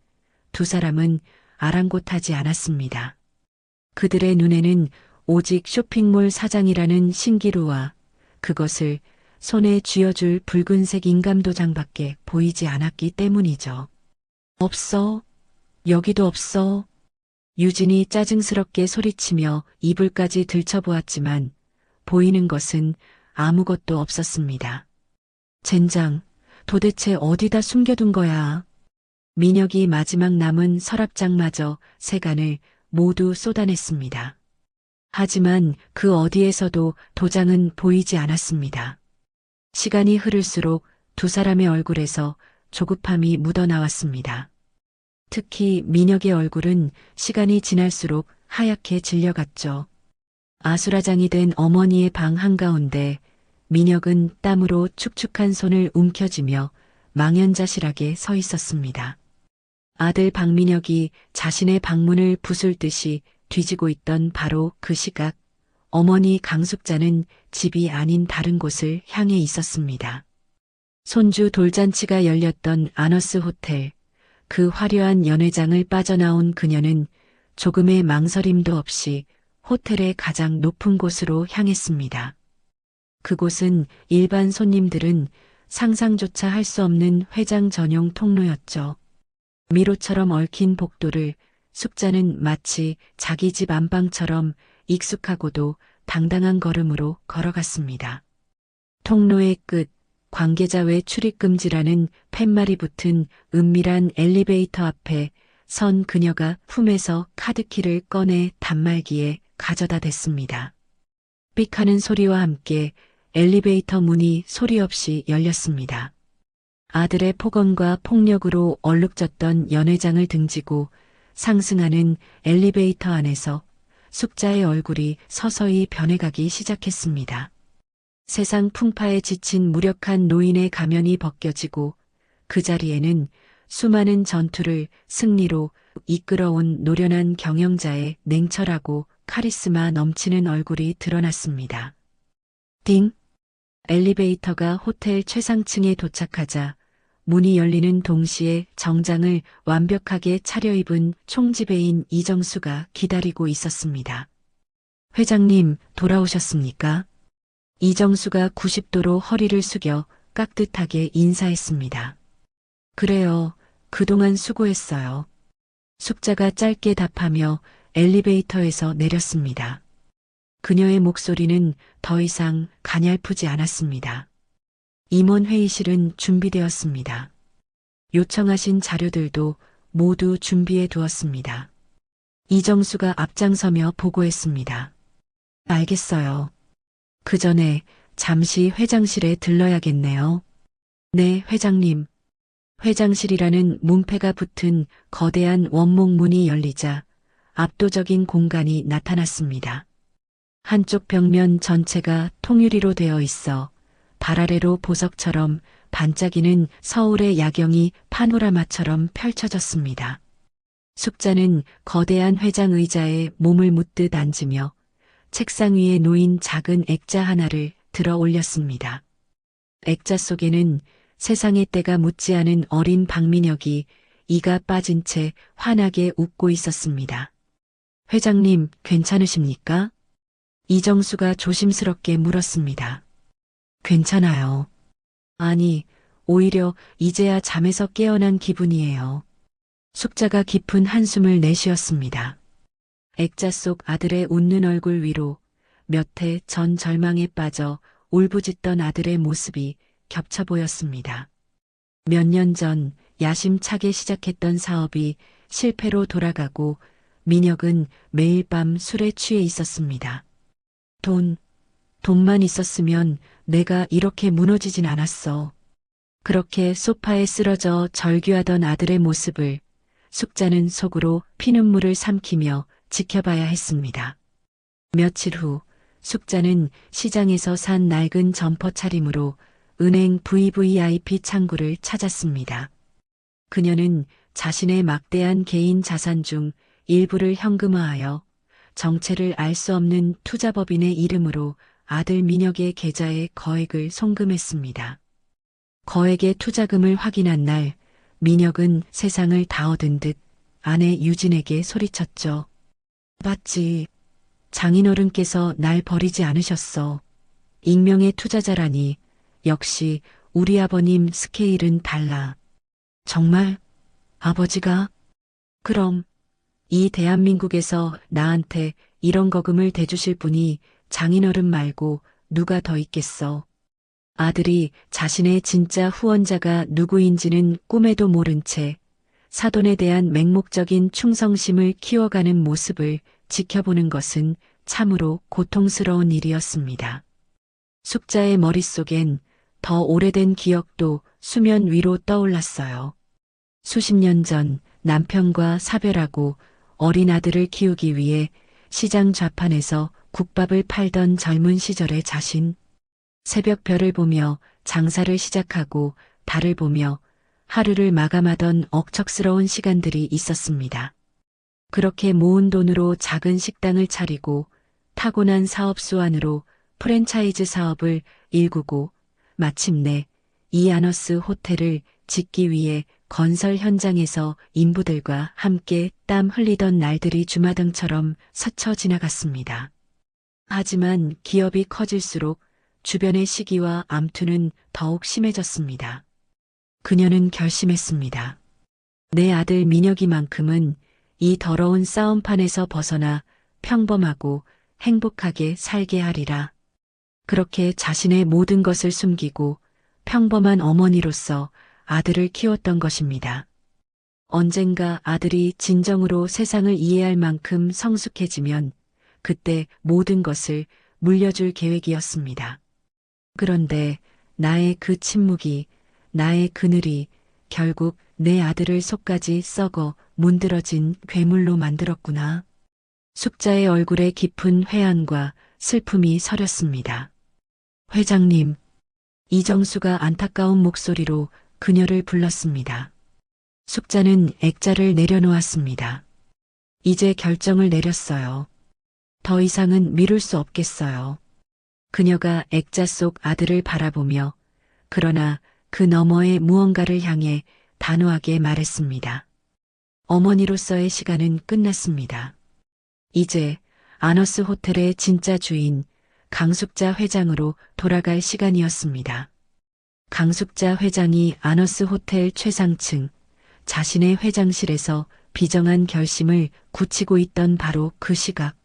두 사람은 아랑곳하지 않았습니다. 그들의 눈에는 오직 쇼핑몰 사장이라는 신기루와 그것을 손에 쥐어줄 붉은색 인감도장밖에 보이지 않았기 때문이죠. 없어. 여기도 없어. 유진이 짜증스럽게 소리치며 이불까지 들춰보았지만 보이는 것은 아무것도 없었습니다. 젠장, 도대체 어디다 숨겨둔 거야? 민혁이 마지막 남은 서랍장마저 세간을 모두 쏟아냈습니다. 하지만 그 어디에서도 도장은 보이지 않았습니다. 시간이 흐를수록 두 사람의 얼굴에서 조급함이 묻어나왔습니다. 특히 민혁의 얼굴은 시간이 지날수록 하얗게 질려갔죠. 아수라장이 된 어머니의 방 한가운데 민혁은 땀으로 축축한 손을 움켜쥐며 망연자실하게 서 있었습니다. 아들 박민혁이 자신의 방문을 부술 듯이 뒤지고 있던 바로 그 시각 어머니 강숙자는 집이 아닌 다른 곳을 향해 있었습니다. 손주 돌잔치가 열렸던 아너스 호텔, 그 화려한 연회장을 빠져나온 그녀는 조금의 망설임도 없이 호텔의 가장 높은 곳으로 향했습니다. 그곳은 일반 손님들은 상상조차 할 수 없는 회장 전용 통로였죠. 미로처럼 얽힌 복도를 숙자는 마치 자기 집 안방처럼 익숙하고도 당당한 걸음으로 걸어갔습니다. 통로의 끝, 관계자 외 출입금지라는 팻말이 붙은 은밀한 엘리베이터 앞에 선 그녀가 품에서 카드키를 꺼내 단말기에 가져다 댔습니다. 삑하는 소리와 함께 엘리베이터 문이 소리 없이 열렸습니다. 아들의 폭언과 폭력으로 얼룩졌던 연회장을 등지고 상승하는 엘리베이터 안에서 숙자의 얼굴이 서서히 변해가기 시작했습니다. 세상 풍파에 지친 무력한 노인의 가면이 벗겨지고 그 자리에는 수많은 전투를 승리로 이끌어온 노련한 경영자의 냉철하고 카리스마 넘치는 얼굴이 드러났습니다. 띵! 엘리베이터가 호텔 최상층에 도착하자 문이 열리는 동시에 정장을 완벽하게 차려입은 총지배인 이정수가 기다리고 있었습니다. 회장님, 돌아오셨습니까? 이정수가 90도로 허리를 숙여 깍듯하게 인사했습니다. 그래요. 그동안 수고했어요. 숙자가 짧게 답하며 엘리베이터에서 내렸습니다. 그녀의 목소리는 더 이상 가냘프지 않았습니다. 임원 회의실은 준비되었습니다. 요청하신 자료들도 모두 준비해 두었습니다. 이정수가 앞장서며 보고했습니다. 알겠어요. 그 전에 잠시 회장실에 들러야겠네요. 네, 회장님. 회장실이라는 문패가 붙은 거대한 원목 문이 열리자 압도적인 공간이 나타났습니다. 한쪽 벽면 전체가 통유리로 되어 있어 발 아래로 보석처럼 반짝이는 서울의 야경이 파노라마처럼 펼쳐졌습니다. 숙자는 거대한 회장 의자에 몸을 묻듯 앉으며 책상 위에 놓인 작은 액자 하나를 들어 올렸습니다. 액자 속에는 세상의 때가 묻지 않은 어린 박민혁이 이가 빠진 채 환하게 웃고 있었습니다. 회장님, 괜찮으십니까? 이정수가 조심스럽게 물었습니다. 괜찮아요. 아니, 오히려 이제야 잠에서 깨어난 기분이에요. 숙자가 깊은 한숨을 내쉬었습니다. 액자 속 아들의 웃는 얼굴 위로 몇 해 전 절망에 빠져 울부짖던 아들의 모습이 겹쳐 보였습니다. 몇 년 전 야심차게 시작했던 사업이 실패로 돌아가고 민혁은 매일 밤 술에 취해 있었습니다. 돈만 있었으면 내가 이렇게 무너지진 않았어. 그렇게 소파에 쓰러져 절규하던 아들의 모습을 숙자는 속으로 피눈물을 삼키며 지켜봐야 했습니다. 며칠 후 숙자는 시장에서 산 낡은 점퍼 차림으로 은행 VVIP 창구를 찾았습니다. 그녀는 자신의 막대한 개인 자산 중 일부를 현금화하여 정체를 알 수 없는 투자법인의 이름으로 아들 민혁의 계좌에 거액을 송금했습니다. 거액의 투자금을 확인한 날 민혁은 세상을 다 얻은 듯 아내 유진에게 소리쳤죠. 맞지. 장인어른께서 날 버리지 않으셨어. 익명의 투자자라니 역시 우리 아버님 스케일은 달라. 정말? 아버지가? 그럼 이 대한민국에서 나한테 이런 거금을 대주실 분이 장인어른 말고 누가 더 있겠어. 아들이 자신의 진짜 후원자가 누구인지는 꿈에도 모른 채 사돈에 대한 맹목적인 충성심을 키워가는 모습을 지켜보는 것은 참으로 고통스러운 일이었습니다. 숙자의 머릿속엔 더 오래된 기억도 수면 위로 떠올랐어요. 수십 년 전 남편과 사별하고 어린 아들을 키우기 위해 시장 좌판에서 국밥을 팔던 젊은 시절의 자신. 새벽별을 보며 장사를 시작하고 달을 보며 하루를 마감하던 억척스러운 시간들이 있었습니다. 그렇게 모은 돈으로 작은 식당을 차리고 타고난 사업 수완으로 프랜차이즈 사업을 일구고 마침내 이 아너스 호텔을 짓기 위해 건설 현장에서 인부들과 함께 땀 흘리던 날들이 주마등처럼 스쳐 지나갔습니다. 하지만 기업이 커질수록 주변의 시기와 암투는 더욱 심해졌습니다. 그녀는 결심했습니다. 내 아들 민혁이만큼은 이 더러운 싸움판에서 벗어나 평범하고 행복하게 살게 하리라. 그렇게 자신의 모든 것을 숨기고 평범한 어머니로서 아들을 키웠던 것입니다. 언젠가 아들이 진정으로 세상을 이해할 만큼 성숙해지면 그때 모든 것을 물려줄 계획이었습니다. 그런데 나의 그 침묵이, 나의 그늘이 결국 내 아들을 속까지 썩어 문드러진 괴물로 만들었구나. 숙자의 얼굴에 깊은 회한과 슬픔이 서렸습니다. 회장님, 이정수가 안타까운 목소리로 그녀를 불렀습니다. 숙자는 액자를 내려놓았습니다. 이제 결정을 내렸어요. 더 이상은 미룰 수 없겠어요. 그녀가 액자 속 아들을 바라보며 그러나 그 너머의 무언가를 향해 단호하게 말했습니다. 어머니로서의 시간은 끝났습니다. 이제 아너스 호텔의 진짜 주인 강숙자 회장으로 돌아갈 시간이었습니다. 강숙자 회장이 아너스 호텔 최상층 자신의 회장실에서 비정한 결심을 굳히고 있던 바로 그 시각.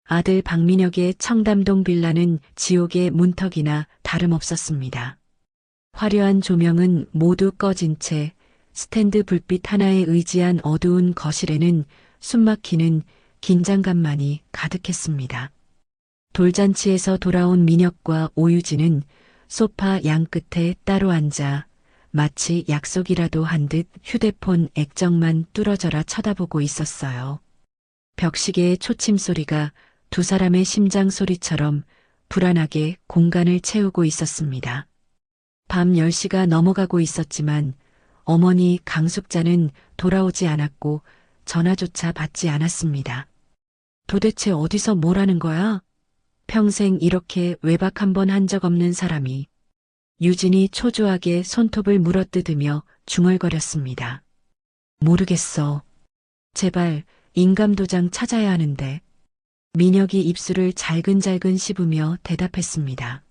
아들 박민혁의 청담동 빌라는 지옥의 문턱이나 다름없었습니다. 화려한 조명은 모두 꺼진 채 스탠드 불빛 하나에 의지한 어두운 거실에는 숨막히는 긴장감만이 가득했습니다. 돌잔치에서 돌아온 민혁과 오유진은 소파 양끝에 따로 앉아 마치 약속이라도 한 듯 휴대폰 액정만 뚫어져라 쳐다보고 있었어요. 벽시계의 초침 소리가 두 사람의 심장 소리처럼 불안하게 공간을 채우고 있었습니다. 밤 10시가 넘어가고 있었지만 어머니 강숙자는 돌아오지 않았고 전화조차 받지 않았습니다. 도대체 어디서 뭘 하는 거야? 평생 이렇게 외박 한 번 한 적 없는 사람이. 유진이 초조하게 손톱을 물어뜯으며 중얼거렸습니다. 모르겠어. 제발 인감도장 찾아야 하는데. 민혁이 입술을 잘근잘근 씹으며 대답했습니다.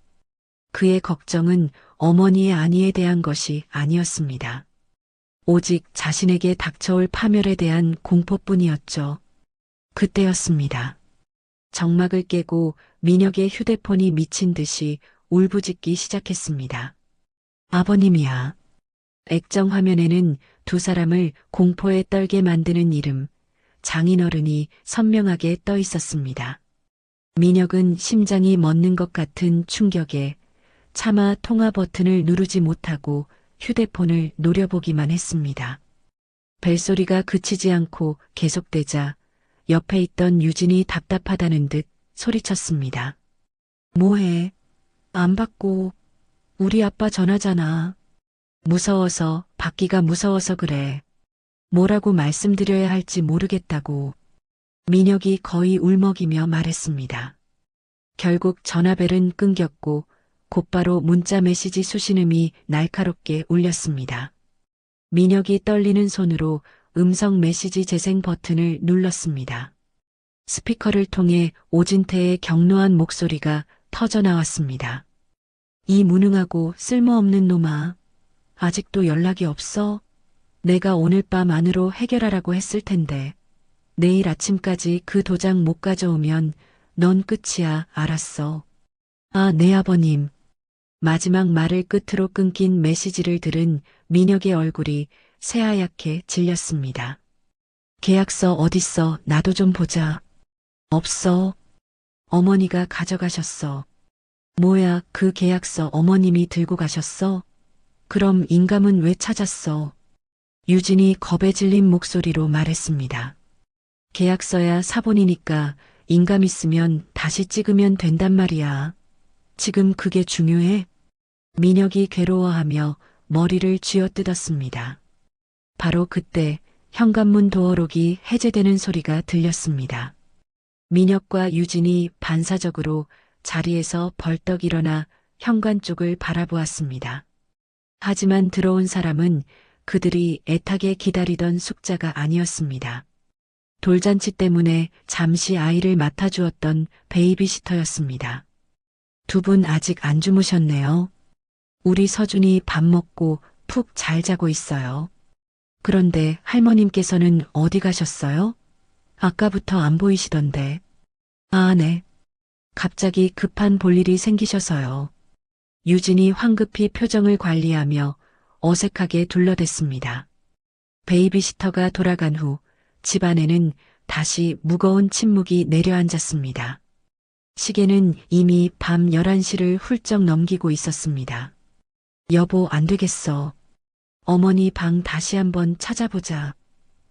그의 걱정은 어머니의 안위에 대한 것이 아니었습니다. 오직 자신에게 닥쳐올 파멸에 대한 공포뿐이었죠. 그때였습니다. 정막을 깨고 민혁의 휴대폰이 미친 듯이 울부짖기 시작했습니다. 아버님이야. 액정 화면에는 두 사람을 공포에 떨게 만드는 이름, 장인어른이 선명하게 떠 있었습니다. 민혁은 심장이 멎는 것 같은 충격에 차마 통화 버튼을 누르지 못하고 휴대폰을 노려보기만 했습니다. 벨소리가 그치지 않고 계속되자 옆에 있던 유진이 답답하다는 듯 소리쳤습니다. 뭐해? 안 받고 우리 아빠 전화잖아. 무서워서 받기가 무서워서 그래. 뭐라고 말씀드려야 할지 모르겠다고. 민혁이 거의 울먹이며 말했습니다. 결국 전화벨은 끊겼고 곧바로 문자 메시지 수신음이 날카롭게 울렸습니다. 민혁이 떨리는 손으로 음성 메시지 재생 버튼을 눌렀습니다. 스피커를 통해 오진태의 격노한 목소리가 터져나왔습니다. 이 무능하고 쓸모없는 놈아. 아직도 연락이 없어? 내가 오늘 밤 안으로 해결하라고 했을 텐데. 내일 아침까지 그 도장 못 가져오면 넌 끝이야, 알았어. 아, 네 아버님. 마지막 말을 끝으로 끊긴 메시지를 들은 민혁의 얼굴이 새하얗게 질렸습니다. 계약서 어딨어? 나도 좀 보자. 없어. 어머니가 가져가셨어. 뭐야, 그 계약서 어머님이 들고 가셨어? 그럼 인감은 왜 찾았어? 유진이 겁에 질린 목소리로 말했습니다. 계약서야 사본이니까 인감 있으면 다시 찍으면 된단 말이야. 지금 그게 중요해? 민혁이 괴로워하며 머리를 쥐어뜯었습니다. 바로 그때 현관문 도어록이 해제되는 소리가 들렸습니다. 민혁과 유진이 반사적으로 자리에서 벌떡 일어나 현관 쪽을 바라보았습니다. 하지만 들어온 사람은 그들이 애타게 기다리던 숙자가 아니었습니다. 돌잔치 때문에 잠시 아이를 맡아주었던 베이비시터였습니다. 두 분 아직 안 주무셨네요. 우리 서준이 밥 먹고 푹 잘 자고 있어요. 그런데 할머님께서는 어디 가셨어요? 아까부터 안 보이시던데. 아, 네. 갑자기 급한 볼일이 생기셔서요. 유진이 황급히 표정을 관리하며 어색하게 둘러댔습니다. 베이비시터가 돌아간 후 집안에는 다시 무거운 침묵이 내려앉았습니다. 시계는 이미 밤 11시를 훌쩍 넘기고 있었습니다. 여보, 안 되겠어. 어머니 방 다시 한번 찾아보자.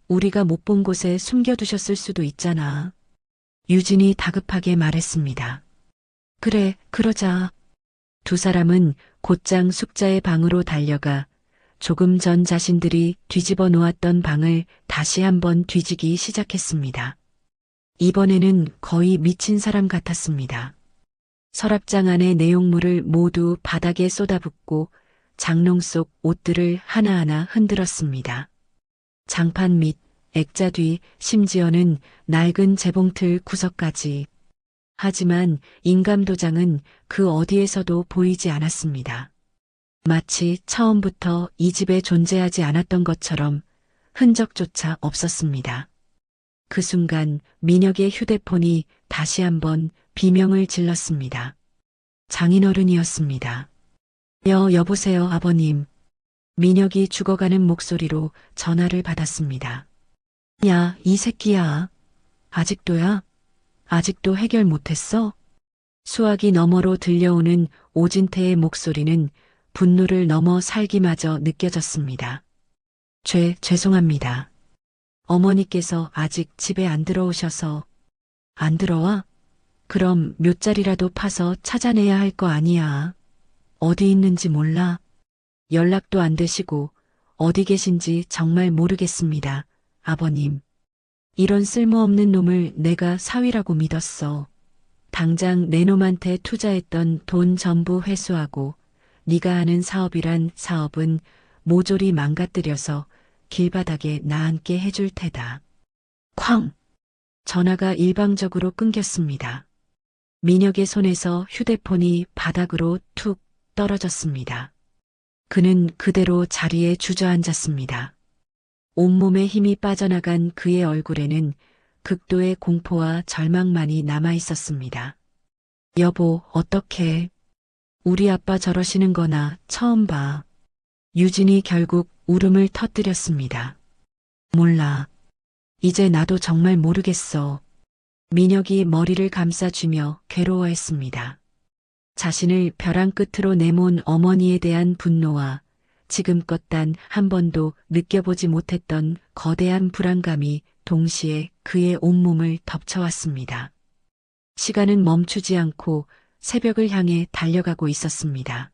우리가 못 본 곳에 숨겨두셨을 수도 있잖아. 유진이 다급하게 말했습니다. 그래, 그러자. 두 사람은 곧장 숙자의 방으로 달려가 조금 전 자신들이 뒤집어 놓았던 방을 다시 한번 뒤지기 시작했습니다. 이번에는 거의 미친 사람 같았습니다. 서랍장 안의 내용물을 모두 바닥에 쏟아붓고 장롱 속 옷들을 하나하나 흔들었습니다. 장판 및 액자 뒤, 심지어는 낡은 재봉틀 구석까지. 하지만 인감도장은 그 어디에서도 보이지 않았습니다. 마치 처음부터 이 집에 존재하지 않았던 것처럼 흔적조차 없었습니다. 그 순간 민혁의 휴대폰이 다시 한번 비명을 질렀습니다. 장인어른이었습니다. 여보세요, 아버님. 민혁이 죽어가는 목소리로 전화를 받았습니다. 야, 이 새끼야. 아직도야? 아직도 해결 못했어? 수화기 너머로 들려오는 오진태의 목소리는 분노를 넘어 살기마저 느껴졌습니다. 죄송합니다. 어머니께서 아직 집에 안 들어오셔서. 안 들어와? 그럼 몇 자리라도 파서 찾아내야 할 거 아니야. 어디 있는지 몰라. 연락도 안 되시고 어디 계신지 정말 모르겠습니다. 아버님. 이런 쓸모없는 놈을 내가 사위라고 믿었어. 당장 내 놈한테 투자했던 돈 전부 회수하고 네가 하는 사업이란 사업은 모조리 망가뜨려서 길바닥에 나앉게 해줄 테다. 쾅! 전화가 일방적으로 끊겼습니다. 민혁의 손에서 휴대폰이 바닥으로 툭 떨어졌습니다. 그는 그대로 자리에 주저앉았습니다. 온몸에 힘이 빠져나간 그의 얼굴에는 극도의 공포와 절망만이 남아 있었습니다. 여보, 어떡해. 우리 아빠 저러시는 거나 처음 봐. 유진이 결국 울음을 터뜨렸습니다. 몰라. 이제 나도 정말 모르겠어. 민혁이 머리를 감싸쥐며 괴로워했습니다. 자신을 벼랑 끝으로 내몬 어머니에 대한 분노와 지금껏 단 한 번도 느껴보지 못했던 거대한 불안감이 동시에 그의 온몸을 덮쳐왔습니다. 시간은 멈추지 않고 새벽을 향해 달려가고 있었습니다.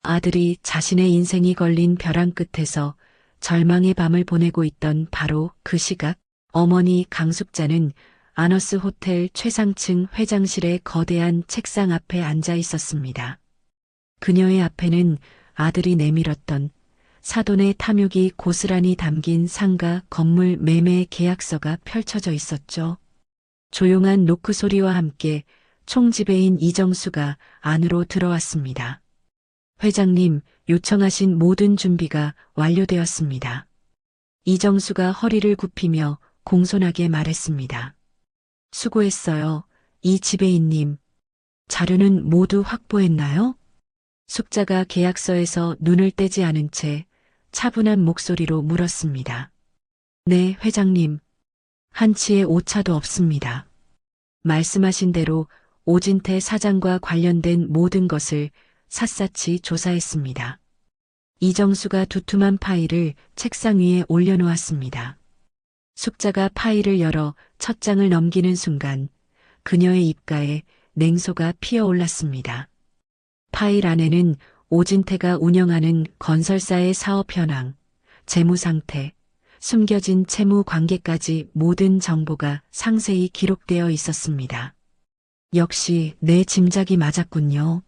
아들이 자신의 인생이 걸린 벼랑 끝에서 절망의 밤을 보내고 있던 바로 그 시각, 어머니 강숙자는 아너스 호텔 최상층 회장실의 거대한 책상 앞에 앉아 있었습니다. 그녀의 앞에는 아들이 내밀었던 사돈의 탐욕이 고스란히 담긴 상가 건물 매매 계약서가 펼쳐져 있었죠. 조용한 노크 소리와 함께 총지배인 이정수가 안으로 들어왔습니다. 회장님, 요청하신 모든 준비가 완료되었습니다. 이정수가 허리를 굽히며 공손하게 말했습니다. 수고했어요, 이 지배인님. 자료는 모두 확보했나요? 숙자가 계약서에서 눈을 떼지 않은 채 차분한 목소리로 물었습니다. 네, 회장님. 한치의 오차도 없습니다. 말씀하신 대로 오진태 사장과 관련된 모든 것을 샅샅이 조사했습니다. 이정수가 두툼한 파일을 책상 위에 올려놓았습니다. 숙자가 파일을 열어 첫 장을 넘기는 순간 그녀의 입가에 냉소가 피어올랐습니다. 파일 안에는 오진태가 운영하는 건설사의 사업 현황, 재무 상태, 숨겨진 채무 관계까지 모든 정보가 상세히 기록되어 있었습니다. 역시 내 짐작이 맞았군요.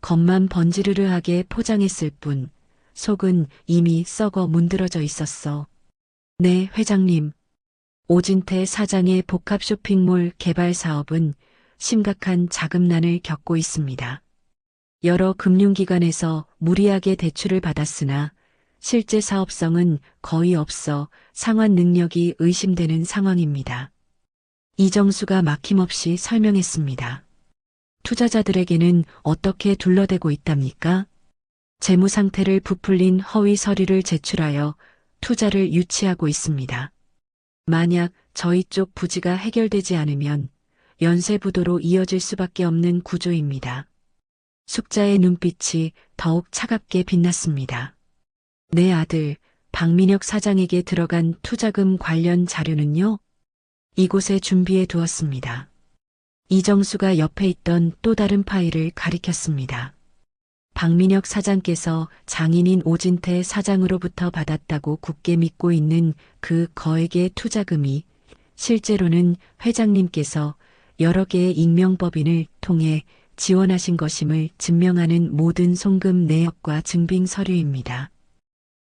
겉만 번지르르하게 포장했을 뿐 속은 이미 썩어 문드러져 있었어. 네, 회장님. 오진태 사장의 복합 쇼핑몰 개발 사업은 심각한 자금난을 겪고 있습니다. 여러 금융기관에서 무리하게 대출을 받았으나 실제 사업성은 거의 없어 상환 능력이 의심되는 상황입니다. 이정수가 막힘없이 설명했습니다. 투자자들에게는 어떻게 둘러대고 있답니까? 재무 상태를 부풀린 허위 서류를 제출하여 투자를 유치하고 있습니다. 만약 저희 쪽 부지가 해결되지 않으면 연쇄부도로 이어질 수밖에 없는 구조입니다. 숙자의 눈빛이 더욱 차갑게 빛났습니다. 내 아들 박민혁 사장에게 들어간 투자금 관련 자료는요? 이곳에 준비해 두었습니다. 이정수가 옆에 있던 또 다른 파일을 가리켰습니다. 박민혁 사장께서 장인인 오진태 사장으로부터 받았다고 굳게 믿고 있는 그 거액의 투자금이 실제로는 회장님께서 여러 개의 익명법인을 통해 지원하신 것임을 증명하는 모든 송금 내역과 증빙 서류입니다.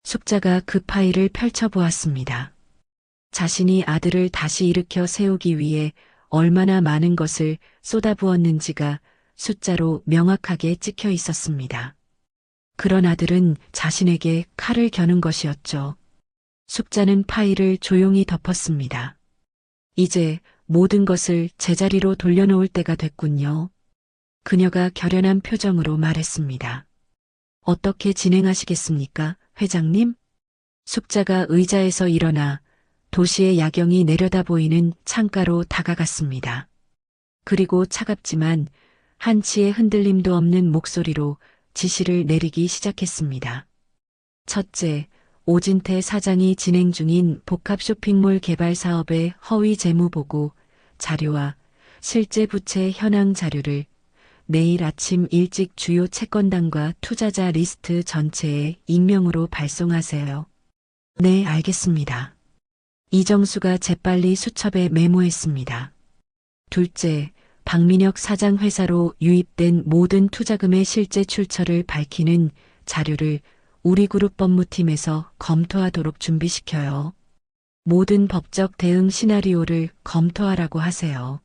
숙자가 그 파일을 펼쳐보았습니다. 자신이 아들을 다시 일으켜 세우기 위해 얼마나 많은 것을 쏟아부었는지가 숫자로 명확하게 찍혀 있었습니다. 그런 아들은 자신에게 칼을 겨눈 것이었죠. 숙자는 파일을 조용히 덮었습니다. 이제 모든 것을 제자리로 돌려놓을 때가 됐군요. 그녀가 결연한 표정으로 말했습니다. 어떻게 진행하시겠습니까, 회장님? 숙자가 의자에서 일어나 도시의 야경이 내려다 보이는 창가로 다가갔습니다. 그리고 차갑지만 한치의 흔들림도 없는 목소리로 지시를 내리기 시작했습니다. 첫째, 오진태 사장이 진행 중인 복합 쇼핑몰 개발 사업의 허위 재무 보고 자료와 실제 부채 현황 자료를 내일 아침 일찍 주요 채권단과 투자자 리스트 전체에 익명으로 발송하세요. 네, 알겠습니다. 이정수가 재빨리 수첩에 메모했습니다. 둘째, 박민혁 사장 회사로 유입된 모든 투자금의 실제 출처를 밝히는 자료를 우리 그룹 법무팀에서 검토하도록 준비시켜요. 모든 법적 대응 시나리오를 검토하라고 하세요.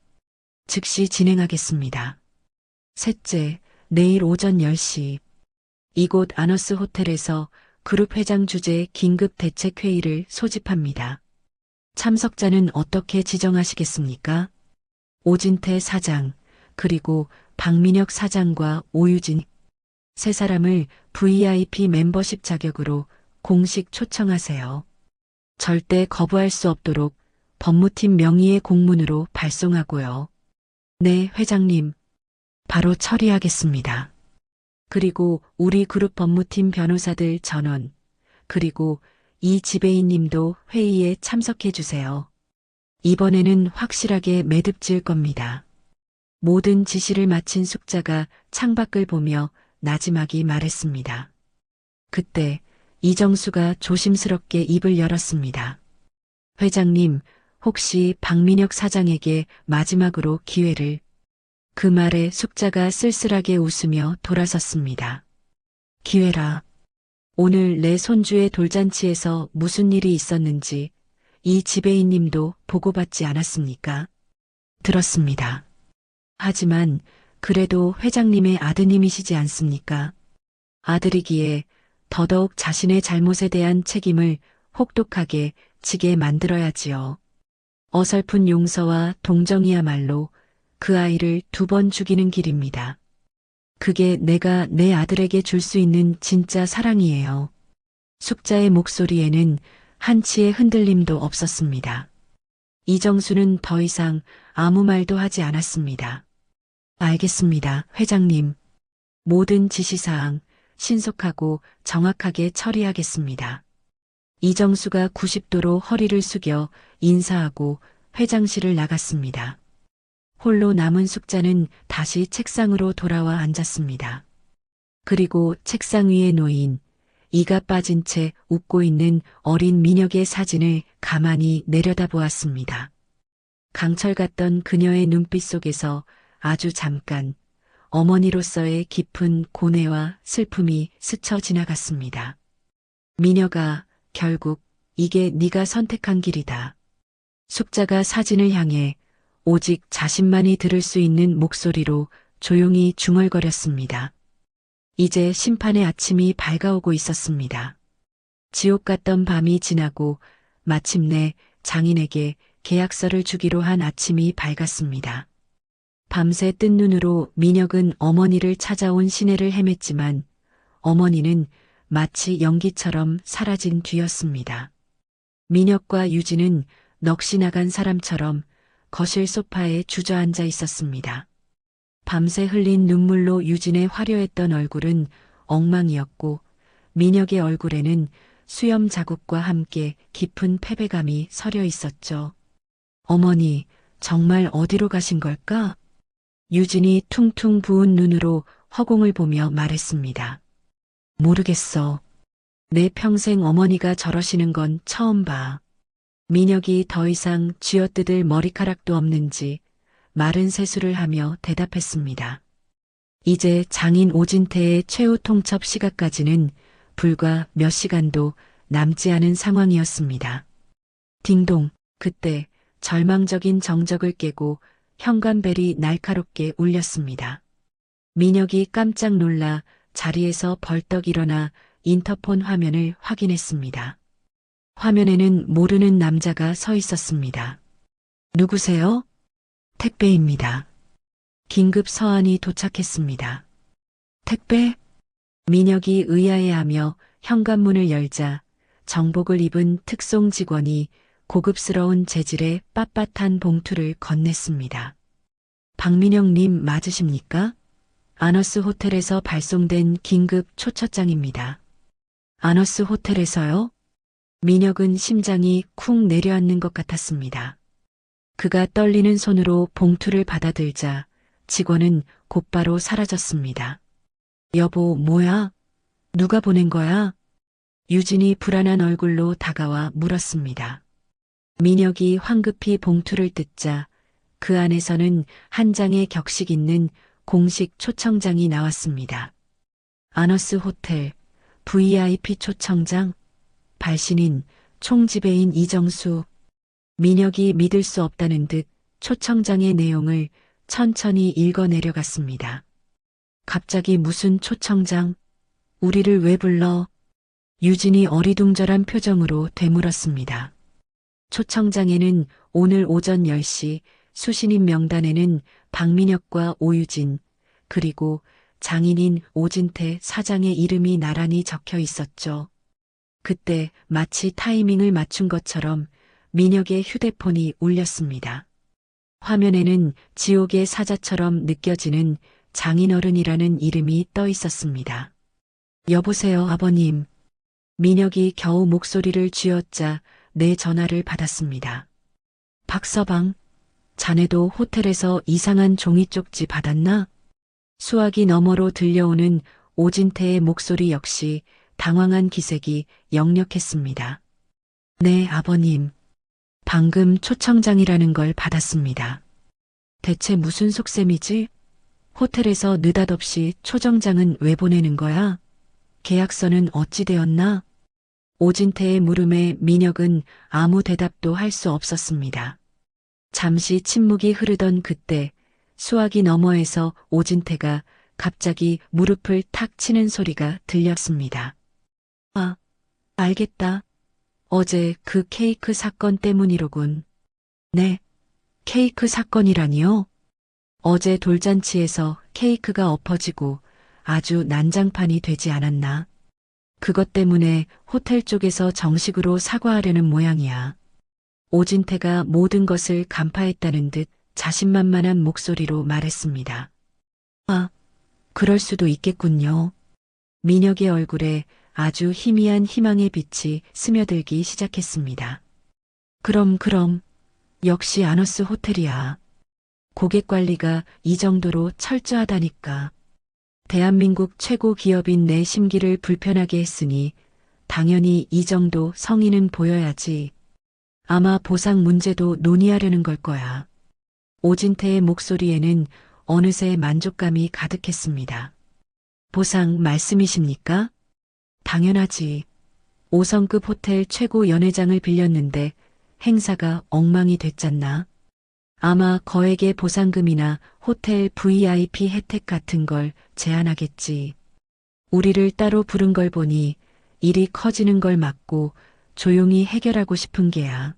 즉시 진행하겠습니다. 셋째, 내일 오전 10시 이곳 아너스 호텔에서 그룹 회장 주재 긴급 대책회의를 소집합니다. 참석자는 어떻게 지정하시겠습니까? 오진태 사장, 그리고 박민혁 사장과 오유진 세 사람을 VIP 멤버십 자격으로 공식 초청하세요. 절대 거부할 수 없도록 법무팀 명의의 공문으로 발송하고요. 네, 회장님. 바로 처리하겠습니다. 그리고 우리 그룹 법무팀 변호사들 전원, 그리고 이 지배인님도 회의에 참석해 주세요. 이번에는 확실하게 매듭질 겁니다. 모든 지시를 마친 숙자가 창밖을 보며 나지막이 말했습니다. 그때 이정수가 조심스럽게 입을 열었습니다. 회장님, 혹시 박민혁 사장에게 마지막으로 기회를. 그 말에 숙자가 쓸쓸하게 웃으며 돌아섰습니다. 기회라. 오늘 내 손주의 돌잔치에서 무슨 일이 있었는지 이 지배인님도 보고받지 않았습니까? 들었습니다. 하지만 그래도 회장님의 아드님이시지 않습니까? 아들이기에 더더욱 자신의 잘못에 대한 책임을 혹독하게 지게 만들어야지요. 어설픈 용서와 동정이야말로 그 아이를 2번 죽이는 길입니다. 그게 내가 내 아들에게 줄 수 있는 진짜 사랑이에요. 숙자의 목소리에는 한치의 흔들림도 없었습니다. 이정수는 더 이상 아무 말도 하지 않았습니다. 알겠습니다, 회장님. 모든 지시사항 신속하고 정확하게 처리하겠습니다. 이정수가 90도로 허리를 숙여 인사하고 회장실을 나갔습니다. 홀로 남은 숙자는 다시 책상으로 돌아와 앉았습니다. 그리고 책상 위에 놓인 이가 빠진 채 웃고 있는 어린 민혁의 사진을 가만히 내려다보았습니다. 강철 같던 그녀의 눈빛 속에서 아주 잠깐 어머니로서의 깊은 고뇌와 슬픔이 스쳐 지나갔습니다. 민혁아, 결국 이게 네가 선택한 길이다. 숙자가 사진을 향해 오직 자신만이 들을 수 있는 목소리로 조용히 중얼거렸습니다. 이제 심판의 아침이 밝아오고 있었습니다. 지옥 같던 밤이 지나고 마침내 장인에게 계약서를 주기로 한 아침이 밝았습니다. 밤새 뜬 눈으로 민혁은 어머니를 찾아온 시내를 헤맸지만 어머니는 마치 연기처럼 사라진 뒤였습니다. 민혁과 유진은 넋이 나간 사람처럼 거실 소파에 주저앉아 있었습니다. 밤새 흘린 눈물로 유진의 화려했던 얼굴은 엉망이었고 민혁의 얼굴에는 수염 자국과 함께 깊은 패배감이 서려 있었죠. 어머니, 정말 어디로 가신 걸까? 유진이 퉁퉁 부은 눈으로 허공을 보며 말했습니다. 모르겠어. 내 평생 어머니가 저러시는 건 처음 봐. 민혁이 더 이상 쥐어뜯을 머리카락도 없는지 마른 세수를 하며 대답했습니다. 이제 장인 오진태의 최후 통첩 시각까지는 불과 몇 시간도 남지 않은 상황이었습니다. 딩동, 그때 절망적인 정적을 깨고 현관벨이 날카롭게 울렸습니다. 민혁이 깜짝 놀라 자리에서 벌떡 일어나 인터폰 화면을 확인했습니다. 화면에는 모르는 남자가 서 있었습니다. 누구세요? 택배입니다. 긴급 서한이 도착했습니다. 택배? 민혁이 의아해하며 현관문을 열자 정복을 입은 특송 직원이 고급스러운 재질의 빳빳한 봉투를 건넸습니다. 박민영님 맞으십니까? 아너스 호텔에서 발송된 긴급 초처장입니다. 아너스 호텔에서요? 민혁은 심장이 쿵 내려앉는 것 같았습니다. 그가 떨리는 손으로 봉투를 받아들자 직원은 곧바로 사라졌습니다. 여보, 뭐야? 누가 보낸 거야? 유진이 불안한 얼굴로 다가와 물었습니다. 민혁이 황급히 봉투를 뜯자 그 안에서는 한 장의 격식 있는 공식 초청장이 나왔습니다. 아너스 호텔 VIP 초청장, 발신인 총지배인 이정수. 민혁이 믿을 수 없다는 듯 초청장의 내용을 천천히 읽어 내려갔습니다. 갑자기 무슨 초청장? 우리를 왜 불러? 유진이 어리둥절한 표정으로 되물었습니다. 초청장에는 오늘 오전 10시 수신인 명단에는 박민혁과 오유진, 그리고 장인인 오진태 사장의 이름이 나란히 적혀 있었죠. 그때 마치 타이밍을 맞춘 것처럼 민혁의 휴대폰이 울렸습니다. 화면에는 지옥의 사자처럼 느껴지는 장인어른이라는 이름이 떠 있었습니다. 여보세요, 아버님. 민혁이 겨우 목소리를 쥐었자 내 전화를 받았습니다. 박서방, 자네도 호텔에서 이상한 종이 쪽지 받았나? 수화기 너머로 들려오는 오진태의 목소리 역시 당황한 기색이 역력했습니다. 네, 아버님. 방금 초청장이라는 걸 받았습니다. 대체 무슨 속셈이지? 호텔에서 느닷없이 초정장은 왜 보내는 거야? 계약서는 어찌 되었나? 오진태의 물음에 민혁은 아무 대답도 할 수 없었습니다. 잠시 침묵이 흐르던 그때 수화기 너머에서 오진태가 갑자기 무릎을 탁 치는 소리가 들렸습니다. 아, 알겠다. 어제 그 케이크 사건 때문이로군. 네, 케이크 사건이라니요? 어제 돌잔치에서 케이크가 엎어지고 아주 난장판이 되지 않았나? 그것 때문에 호텔 쪽에서 정식으로 사과하려는 모양이야. 오진태가 모든 것을 간파했다는 듯 자신만만한 목소리로 말했습니다. 아, 그럴 수도 있겠군요. 민혁의 얼굴에 아주 희미한 희망의 빛이 스며들기 시작했습니다. 그럼, 역시 아너스 호텔이야. 고객 관리가 이 정도로 철저하다니까. 대한민국 최고 기업인 내 심기를 불편하게 했으니 당연히 이 정도 성의는 보여야지. 아마 보상 문제도 논의하려는 걸 거야. 오진태의 목소리에는 어느새 만족감이 가득했습니다. 보상 말씀이십니까? 당연하지. 5성급 호텔 최고 연회장을 빌렸는데 행사가 엉망이 됐잖나. 아마 거액의 보상금이나 호텔 VIP 혜택 같은 걸 제안하겠지. 우리를 따로 부른 걸 보니 일이 커지는 걸 막고 조용히 해결하고 싶은 게야.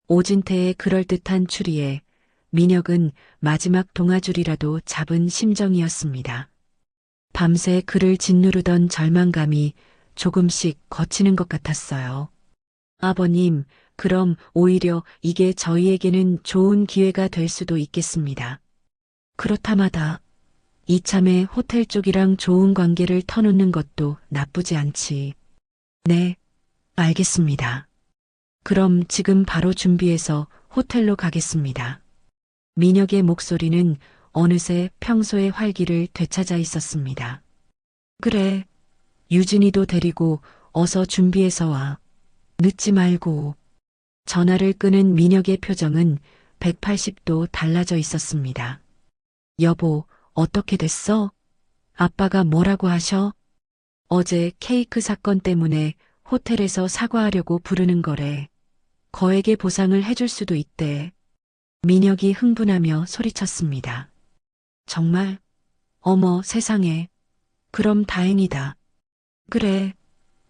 오진태의 그럴듯한 추리에 민혁은 마지막 동아줄이라도 잡은 심정이었습니다. 밤새 그를 짓누르던 절망감이 조금씩 거치는 것 같았어요. 아버님, 그럼 오히려 이게 저희에게는 좋은 기회가 될 수도 있겠습니다. 그렇다마다 이참에 호텔 쪽이랑 좋은 관계를 터놓는 것도 나쁘지 않지. 네, 알겠습니다. 그럼 지금 바로 준비해서 호텔로 가겠습니다. 민혁의 목소리는 어느새 평소의 활기를 되찾아 있었습니다. 그래, 유진이도 데리고 어서 준비해서 와. 늦지 말고. 전화를 끄는 민혁의 표정은 180도 달라져 있었습니다. 여보, 어떻게 됐어? 아빠가 뭐라고 하셔? 어제 케이크 사건 때문에 호텔에서 사과하려고 부르는 거래. 거액의 보상을 해줄 수도 있대. 민혁이 흥분하며 소리쳤습니다. 정말? 어머 세상에. 그럼 다행이다. 그래.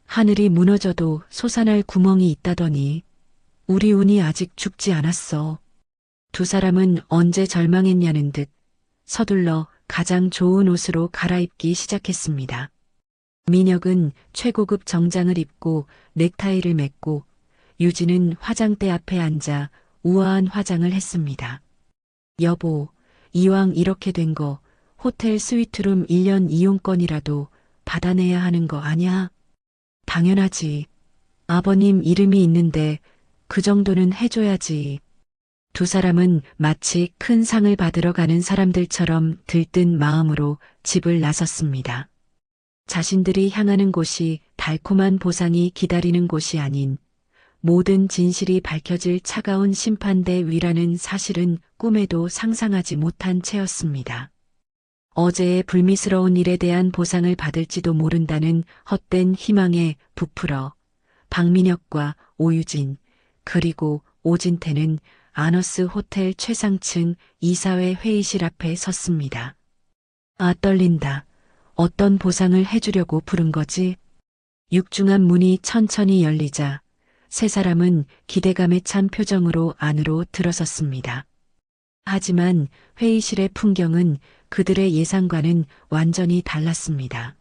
하늘이 무너져도 솟아날 구멍이 있다더니 우리 운이 아직 죽지 않았어. 두 사람은 언제 절망했냐는 듯 서둘러 가장 좋은 옷으로 갈아입기 시작했습니다. 민혁은 최고급 정장을 입고 넥타이를 맺고 유진은 화장대 앞에 앉아 우아한 화장을 했습니다. 여보, 이왕 이렇게 된 거 호텔 스위트룸 1년 이용권이라도 받아내야 하는 거 아냐? 당연하지. 아버님 이름이 있는데 그 정도는 해줘야지. 두 사람은 마치 큰 상을 받으러 가는 사람들처럼 들뜬 마음으로 집을 나섰습니다. 자신들이 향하는 곳이 달콤한 보상이 기다리는 곳이 아닌 모든 진실이 밝혀질 차가운 심판대 위라는 사실은 꿈에도 상상하지 못한 채였습니다. 어제의 불미스러운 일에 대한 보상을 받을지도 모른다는 헛된 희망에 부풀어 박민혁과 오유진 그리고 오진태는 아너스 호텔 최상층 이사회 회의실 앞에 섰습니다. 아, 떨린다. 어떤 보상을 해주려고 부른 거지? 육중한 문이 천천히 열리자 세 사람은 기대감에 찬 표정으로 안으로 들어섰습니다. 하지만 회의실의 풍경은 그들의 예상과는 완전히 달랐습니다.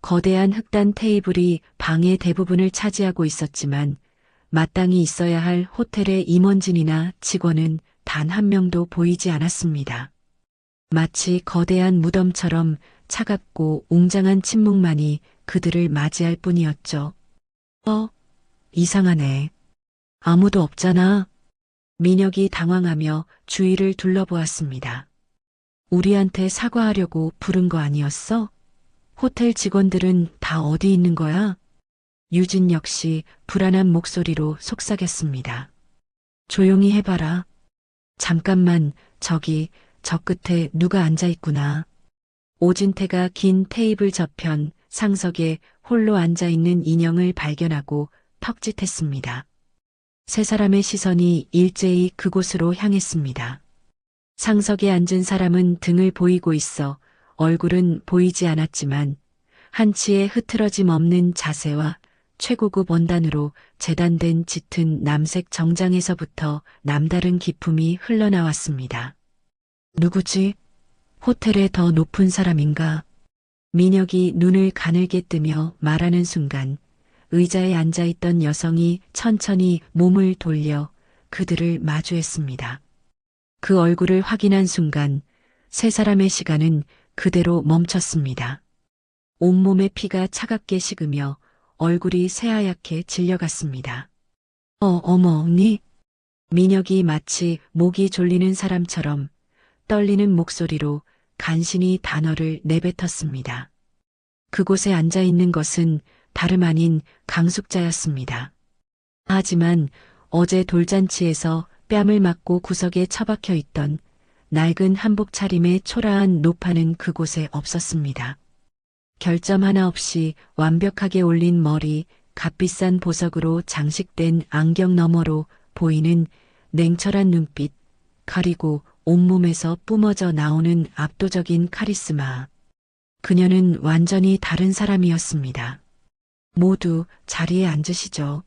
거대한 흑단 테이블이 방의 대부분을 차지하고 있었지만 마땅히 있어야 할 호텔의 임원진이나 직원은 단 한 명도 보이지 않았습니다. 마치 거대한 무덤처럼 차갑고 웅장한 침묵만이 그들을 맞이할 뿐이었죠. 이상하네. 아무도 없잖아. 민혁이 당황하며 주위를 둘러보았습니다. 우리한테 사과하려고 부른 거 아니었어? 호텔 직원들은 다 어디 있는 거야? 유진 역시 불안한 목소리로 속삭였습니다. 조용히 해봐라. 잠깐만, 저기, 저 끝에 누가 앉아있구나. 오진태가 긴 테이블 저편 상석에 홀로 앉아있는 인형을 발견하고 턱짓했습니다. 세 사람의 시선이 일제히 그곳으로 향했습니다. 상석에 앉은 사람은 등을 보이고 있어 얼굴은 보이지 않았지만 한치의 흐트러짐 없는 자세와 최고급 원단으로 재단된 짙은 남색 정장에서부터 남다른 기품이 흘러나왔습니다. 누구지? 호텔의 더 높은 사람인가? 민혁이 눈을 가늘게 뜨며 말하는 순간 의자에 앉아있던 여성이 천천히 몸을 돌려 그들을 마주했습니다. 그 얼굴을 확인한 순간 세 사람의 시간은 그대로 멈췄습니다. 온몸의 피가 차갑게 식으며 얼굴이 새하얗게 질려갔습니다. 어머, 언니? 민혁이 마치 목이 졸리는 사람처럼 떨리는 목소리로 간신히 단어를 내뱉었습니다. 그곳에 앉아 있는 것은 다름 아닌 강숙자였습니다. 하지만 어제 돌잔치에서 뺨을 맞고 구석에 처박혀 있던 낡은 한복 차림의 초라한 노파는 그곳에 없었습니다. 결점 하나 없이 완벽하게 올린 머리, 값비싼 보석으로 장식된 안경 너머로 보이는 냉철한 눈빛, 그리고 온몸에서 뿜어져 나오는 압도적인 카리스마. 그녀는 완전히 다른 사람이었습니다. 모두 자리에 앉으시죠.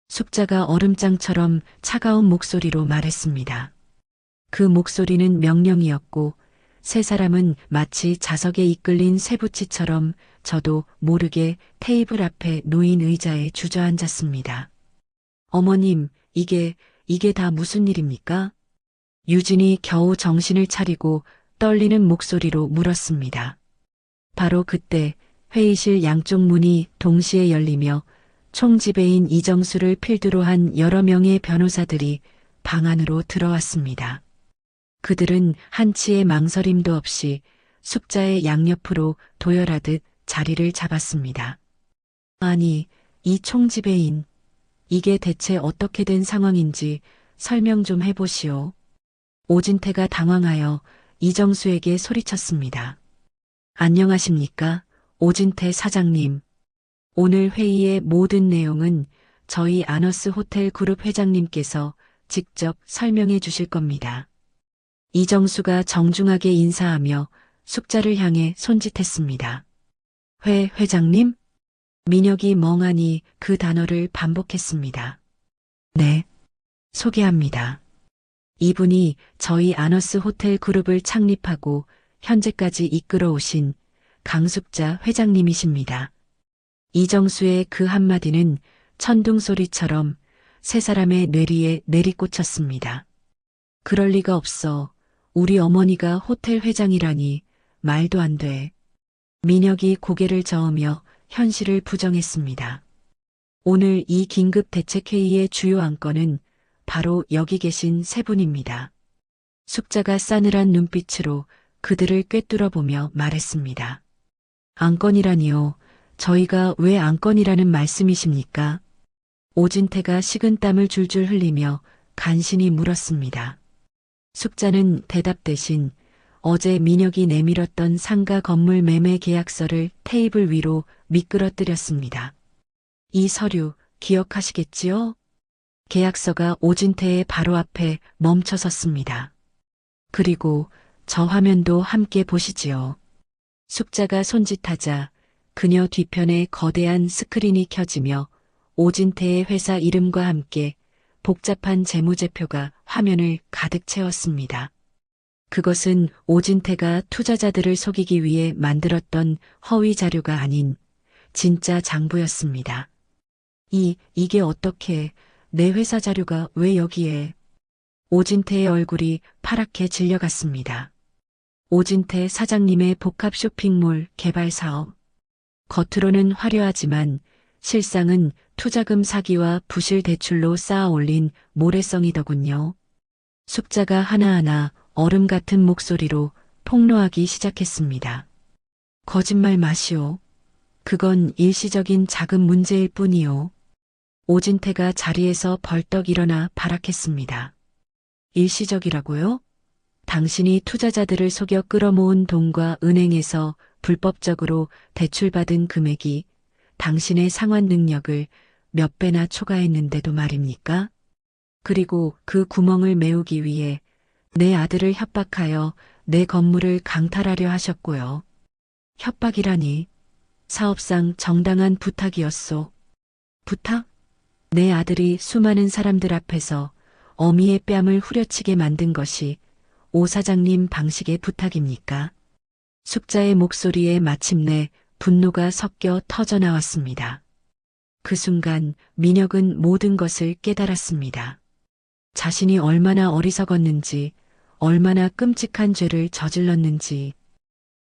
숙자가 얼음장처럼 차가운 목소리로 말했습니다. 그 목소리는 명령이었고 세 사람은 마치 자석에 이끌린 쇠붙이처럼 저도 모르게 테이블 앞에 놓인 의자에 주저앉았습니다. 어머님, 이게 다 무슨 일입니까? 유진이 겨우 정신을 차리고 떨리는 목소리로 물었습니다. 바로 그때 회의실 양쪽 문이 동시에 열리며 총지배인 이정수를 필두로 한 여러 명의 변호사들이 방 안으로 들어왔습니다. 그들은 한치의 망설임도 없이 숙자의 양옆으로 도열하듯 자리를 잡았습니다. 아니, 이 총지배인, 이게 대체 어떻게 된 상황인지 설명 좀 해보시오. 오진태가 당황하여 이정수에게 소리쳤습니다. 안녕하십니까, 오진태 사장님. 오늘 회의의 모든 내용은 저희 아너스 호텔 그룹 회장님께서 직접 설명해 주실 겁니다. 이정수가 정중하게 인사하며 숙자를 향해 손짓했습니다. 회장님? 민혁이 멍하니 그 단어를 반복했습니다. 네, 소개합니다. 이분이 저희 아너스 호텔 그룹을 창립하고 현재까지 이끌어 오신 강숙자 회장님이십니다. 이정수의 그 한마디는 천둥소리처럼 세 사람의 뇌리에 내리꽂혔습니다. 그럴 리가 없어. 우리 어머니가 호텔 회장이라니 말도 안 돼. 민혁이 고개를 저으며 현실을 부정했습니다. 오늘 이 긴급 대책회의의 주요 안건은 바로 여기 계신 세 분입니다. 숙자가 싸늘한 눈빛으로 그들을 꿰뚫어보며 말했습니다. 안건이라니요. 저희가 왜 안건이라는 말씀이십니까? 오진태가 식은땀을 줄줄 흘리며 간신히 물었습니다. 숙자는 대답 대신 어제 민혁이 내밀었던 상가 건물 매매 계약서를 테이블 위로 미끄러뜨렸습니다. 이 서류 기억하시겠지요? 계약서가 오진태의 바로 앞에 멈춰 섰습니다. 그리고 저 화면도 함께 보시지요. 숙자가 손짓하자 그녀 뒤편에 거대한 스크린이 켜지며 오진태의 회사 이름과 함께 복잡한 재무제표가 화면을 가득 채웠습니다. 그것은 오진태가 투자자들을 속이기 위해 만들었던 허위 자료가 아닌 진짜 장부였습니다. 이게 어떻게 내 회사 자료가 왜 여기에? 오진태의 얼굴이 파랗게 질려갔습니다. 오진태 사장님의 복합 쇼핑몰 개발 사업. 겉으로는 화려하지만 실상은 투자금 사기와 부실 대출로 쌓아 올린 모래성이더군요. 숙자가 하나하나 얼음 같은 목소리로 폭로하기 시작했습니다. 거짓말 마시오. 그건 일시적인 자금 문제일 뿐이요. 오진태가 자리에서 벌떡 일어나 발악했습니다. 일시적이라고요? 당신이 투자자들을 속여 끌어모은 돈과 은행에서 불법적으로 대출받은 금액이 당신의 상환 능력을 몇 배나 초과했는데도 말입니까? 그리고 그 구멍을 메우기 위해 내 아들을 협박하여 내 건물을 강탈하려 하셨고요. 협박이라니 사업상 정당한 부탁이었소. 부탁? 내 아들이 수많은 사람들 앞에서 어미의 뺨을 후려치게 만든 것이 오 사장님 방식의 부탁입니까? 숙자의 목소리에 마침내 분노가 섞여 터져나왔습니다. 그 순간 민혁은 모든 것을 깨달았습니다. 자신이 얼마나 어리석었는지, 얼마나 끔찍한 죄를 저질렀는지.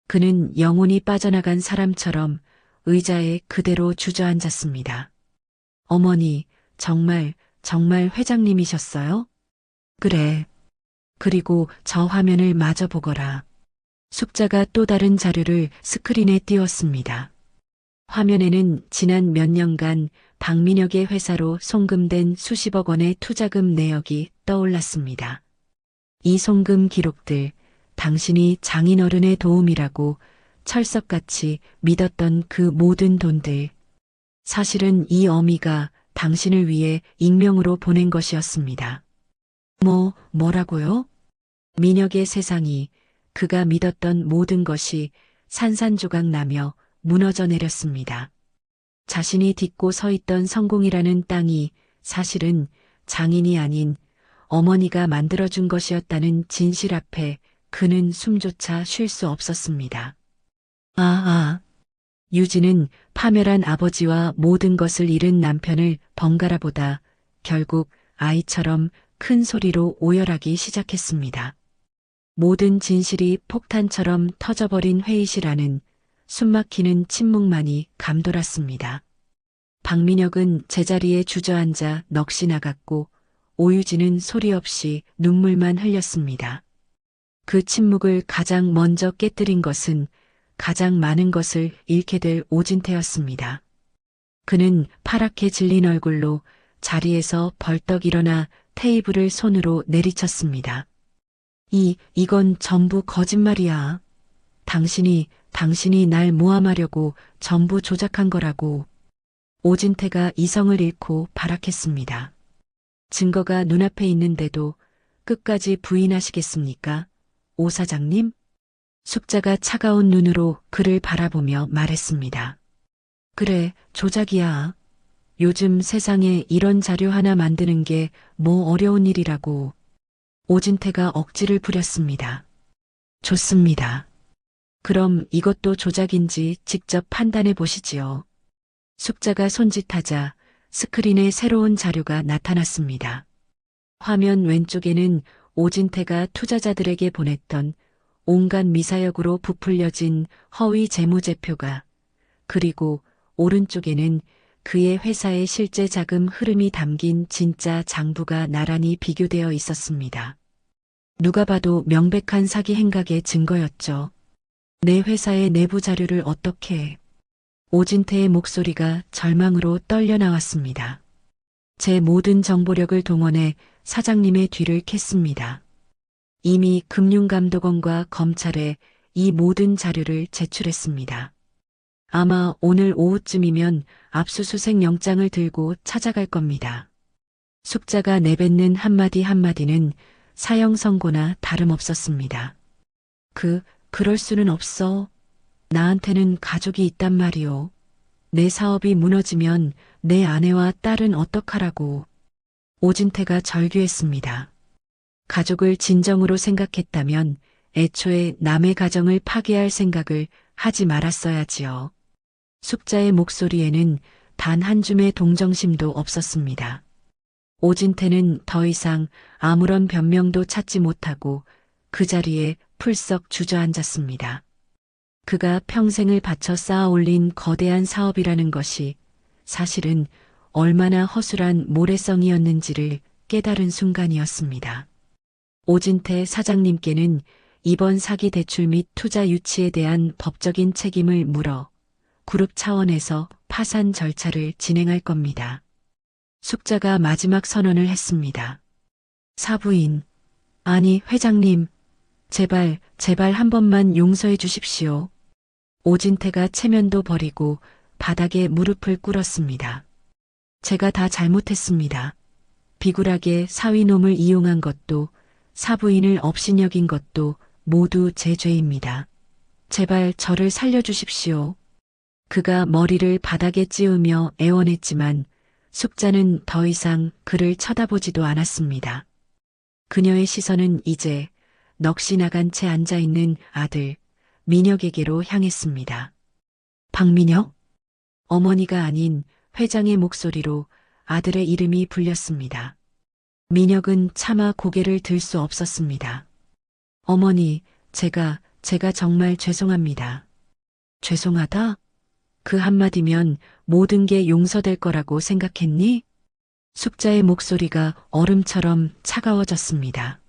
그는 영혼이 빠져나간 사람처럼 의자에 그대로 주저앉았습니다. 어머니, 정말 회장님이셨어요? 그래. 그리고 저 화면을 마저 보거라. 숙자가 또 다른 자료를 스크린에 띄웠습니다. 화면에는 지난 몇 년간 박민혁의 회사로 송금된 수십억 원의 투자금 내역이 떠올랐습니다. 이 송금 기록들, 당신이 장인어른의 도움이라고 철석같이 믿었던 그 모든 돈들. 사실은 이 어미가 당신을 위해 익명으로 보낸 것이었습니다. 뭐라고요? 민혁의 세상이 그가 믿었던 모든 것이 산산조각 나며 무너져 내렸습니다. 자신이 딛고 서 있던 성공이라는 땅이 사실은 장인이 아닌 어머니가 만들어준 것이었다는 진실 앞에 그는 숨조차 쉴 수 없었습니다. 유진은 파멸한 아버지와 모든 것을 잃은 남편을 번갈아 보다 결국 아이처럼 큰 소리로 오열하기 시작했습니다. 모든 진실이 폭탄처럼 터져버린 회의실 안은 숨막히는 침묵만이 감돌았습니다. 박민혁은 제자리에 주저앉아 넋이 나갔고 오유진은 소리 없이 눈물만 흘렸습니다. 그 침묵을 가장 먼저 깨뜨린 것은 가장 많은 것을 잃게 될 오진태였습니다. 그는 파랗게 질린 얼굴로 자리에서 벌떡 일어나 테이블을 손으로 내리쳤습니다. 이건 전부 거짓말이야. 당신이 날 모함하려고 전부 조작한 거라고. 오진태가 이성을 잃고 발악했습니다. 증거가 눈앞에 있는데도 끝까지 부인하시겠습니까? 오 사장님? 숙자가 차가운 눈으로 그를 바라보며 말했습니다. 그래, 조작이야. 요즘 세상에 이런 자료 하나 만드는 게 뭐 어려운 일이라고. 오진태가 억지를 부렸습니다. 좋습니다. 그럼 이것도 조작인지 직접 판단해 보시지요. 숙자가 손짓하자 스크린에 새로운 자료가 나타났습니다. 화면 왼쪽에는 오진태가 투자자들에게 보냈던 온갖 미사역으로 부풀려진 허위 재무제표가, 그리고 오른쪽에는 그의 회사의 실제 자금 흐름이 담긴 진짜 장부가 나란히 비교되어 있었습니다. 누가 봐도 명백한 사기 행각의 증거였죠. 내 회사의 내부 자료를 어떻게 해? 오진태의 목소리가 절망으로 떨려 나왔습니다. 제 모든 정보력을 동원해 사장님의 뒤를 캤습니다. 이미 금융감독원과 검찰에 이 모든 자료를 제출했습니다. 아마 오늘 오후쯤이면 압수수색 영장을 들고 찾아갈 겁니다. 숙자가 내뱉는 한마디 한마디는 사형 선고나 다름없었습니다. 그럴 수는 없어. 나한테는 가족이 있단 말이오. 내 사업이 무너지면 내 아내와 딸은 어떡하라고. 오진태가 절규했습니다. 가족을 진정으로 생각했다면 애초에 남의 가정을 파괴할 생각을 하지 말았어야지요. 숙자의 목소리에는 단 한 줌의 동정심도 없었습니다. 오진태는 더 이상 아무런 변명도 찾지 못하고 그 자리에 풀썩 주저앉았습니다. 그가 평생을 바쳐 쌓아 올린 거대한 사업이라는 것이 사실은 얼마나 허술한 모래성이었는지를 깨달은 순간이었습니다. 오진태 사장님께는 이번 사기 대출 및 투자 유치에 대한 법적인 책임을 물어 그룹 차원에서 파산 절차를 진행할 겁니다. 숙자가 마지막 선언을 했습니다. 사부인, 아니 회장님, 제발 한 번만 용서해 주십시오. 오진태가 체면도 버리고 바닥에 무릎을 꿇었습니다. 제가 다 잘못했습니다. 비굴하게 사위놈을 이용한 것도 사부인을 업신여긴 것도 모두 제 죄입니다. 제발 저를 살려주십시오. 그가 머리를 바닥에 찌우며 애원했지만 숙자는 더 이상 그를 쳐다보지도 않았습니다. 그녀의 시선은 이제 넋이 나간 채 앉아있는 아들 민혁에게로 향했습니다. 박민혁? 어머니가 아닌 회장의 목소리로 아들의 이름이 불렸습니다. 민혁은 차마 고개를 들 수 없었습니다. 어머니, 제가 정말 죄송합니다. 죄송하다? 그 한마디면 모든 게 용서될 거라고 생각했니? 숙자의 목소리가 얼음처럼 차가워졌습니다.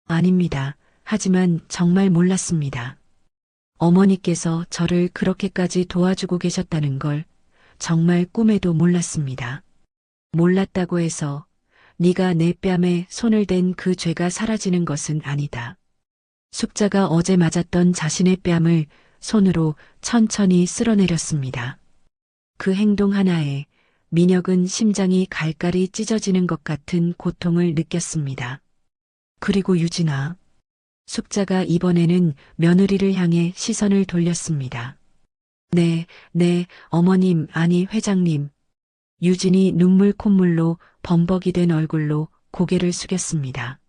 아닙니다. 하지만 정말 몰랐습니다. 어머니께서 저를 그렇게까지 도와주고 계셨다는 걸 정말 꿈에도 몰랐습니다. 몰랐다고 해서 네가 내 뺨에 손을 댄 그 죄가 사라지는 것은 아니다. 숙자가 어제 맞았던 자신의 뺨을 손으로 천천히 쓸어내렸습니다. 그 행동 하나에 민혁은 심장이 갈갈이 찢어지는 것 같은 고통을 느꼈습니다. 그리고 유진아. 숙자가 이번에는 며느리를 향해 시선을 돌렸습니다. 네, 어머님, 아니 회장님. 유진이 눈물 콧물로 범벅이 된 얼굴로 고개를 숙였습니다.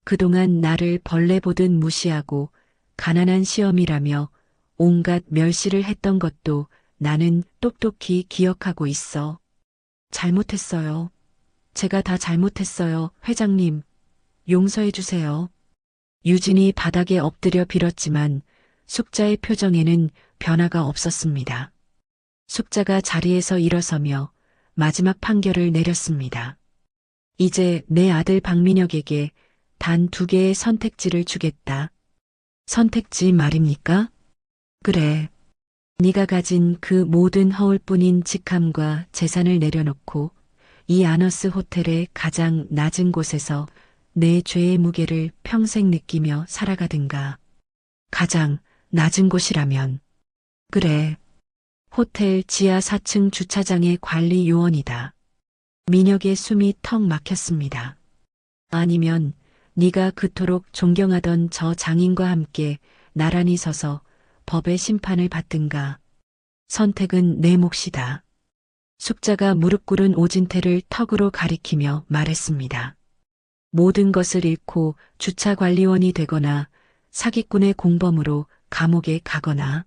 그동안 나를 벌레 보듯 무시하고 가난한 시어미라며 온갖 멸시를 했던 것도 나는 똑똑히 기억하고 있어. 잘못했어요. 제가 다 잘못했어요, 회장님. 용서해 주세요. 유진이 바닥에 엎드려 빌었지만 숙자의 표정에는 변화가 없었습니다. 숙자가 자리에서 일어서며 마지막 판결을 내렸습니다. 이제 내 아들 박민혁에게 단 2개의 선택지를 주겠다. 선택지 말입니까? 그래. 네가 가진 그 모든 허울뿐인 직함과 재산을 내려놓고 이 아너스 호텔의 가장 낮은 곳에서 내 죄의 무게를 평생 느끼며 살아가든가. 가장 낮은 곳이라면. 그래. 호텔 지하 4층 주차장의 관리 요원이다. 민혁의 숨이 턱 막혔습니다. 아니면 네가 그토록 존경하던 저 장인과 함께 나란히 서서 법의 심판을 받든가. 선택은 내 몫이다. 숙자가 무릎 꿇은 오진태를 턱으로 가리키며 말했습니다. 모든 것을 잃고 주차관리원이 되거나 사기꾼의 공범으로 감옥에 가거나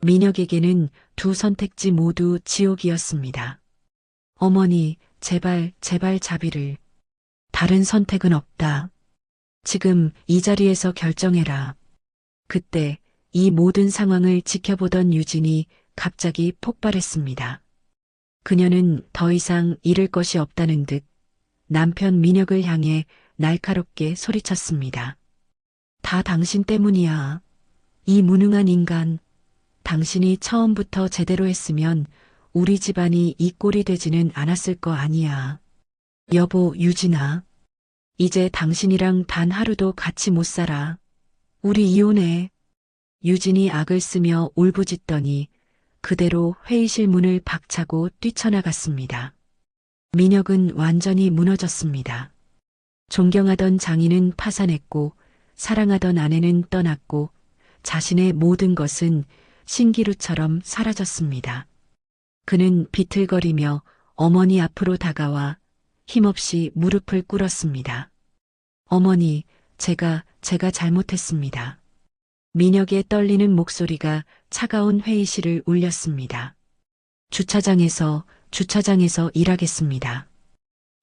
민혁에게는 두 선택지 모두 지옥이었습니다. 어머니, 제발, 제발 자비를. 다른 선택은 없다. 지금 이 자리에서 결정해라. 그때 이 모든 상황을 지켜보던 유진이 갑자기 폭발했습니다. 그녀는 더 이상 잃을 것이 없다는 듯 남편 민혁을 향해 날카롭게 소리쳤습니다. 다 당신 때문이야. 이 무능한 인간. 당신이 처음부터 제대로 했으면 우리 집안이 이 꼴이 되지는 않았을 거 아니야. 여보, 유진아. 이제 당신이랑 단 하루도 같이 못 살아. 우리 이혼해. 유진이 악을 쓰며 울부짖더니 그대로 회의실 문을 박차고 뛰쳐나갔습니다. 민혁은 완전히 무너졌습니다. 존경하던 장인은 파산했고 사랑하던 아내는 떠났고 자신의 모든 것은 신기루처럼 사라졌습니다. 그는 비틀거리며 어머니 앞으로 다가와 힘없이 무릎을 꿇었습니다. 어머니, 제가 잘못했습니다. 민혁의 떨리는 목소리가 차가운 회의실을 울렸습니다. 주차장에서 일하겠습니다.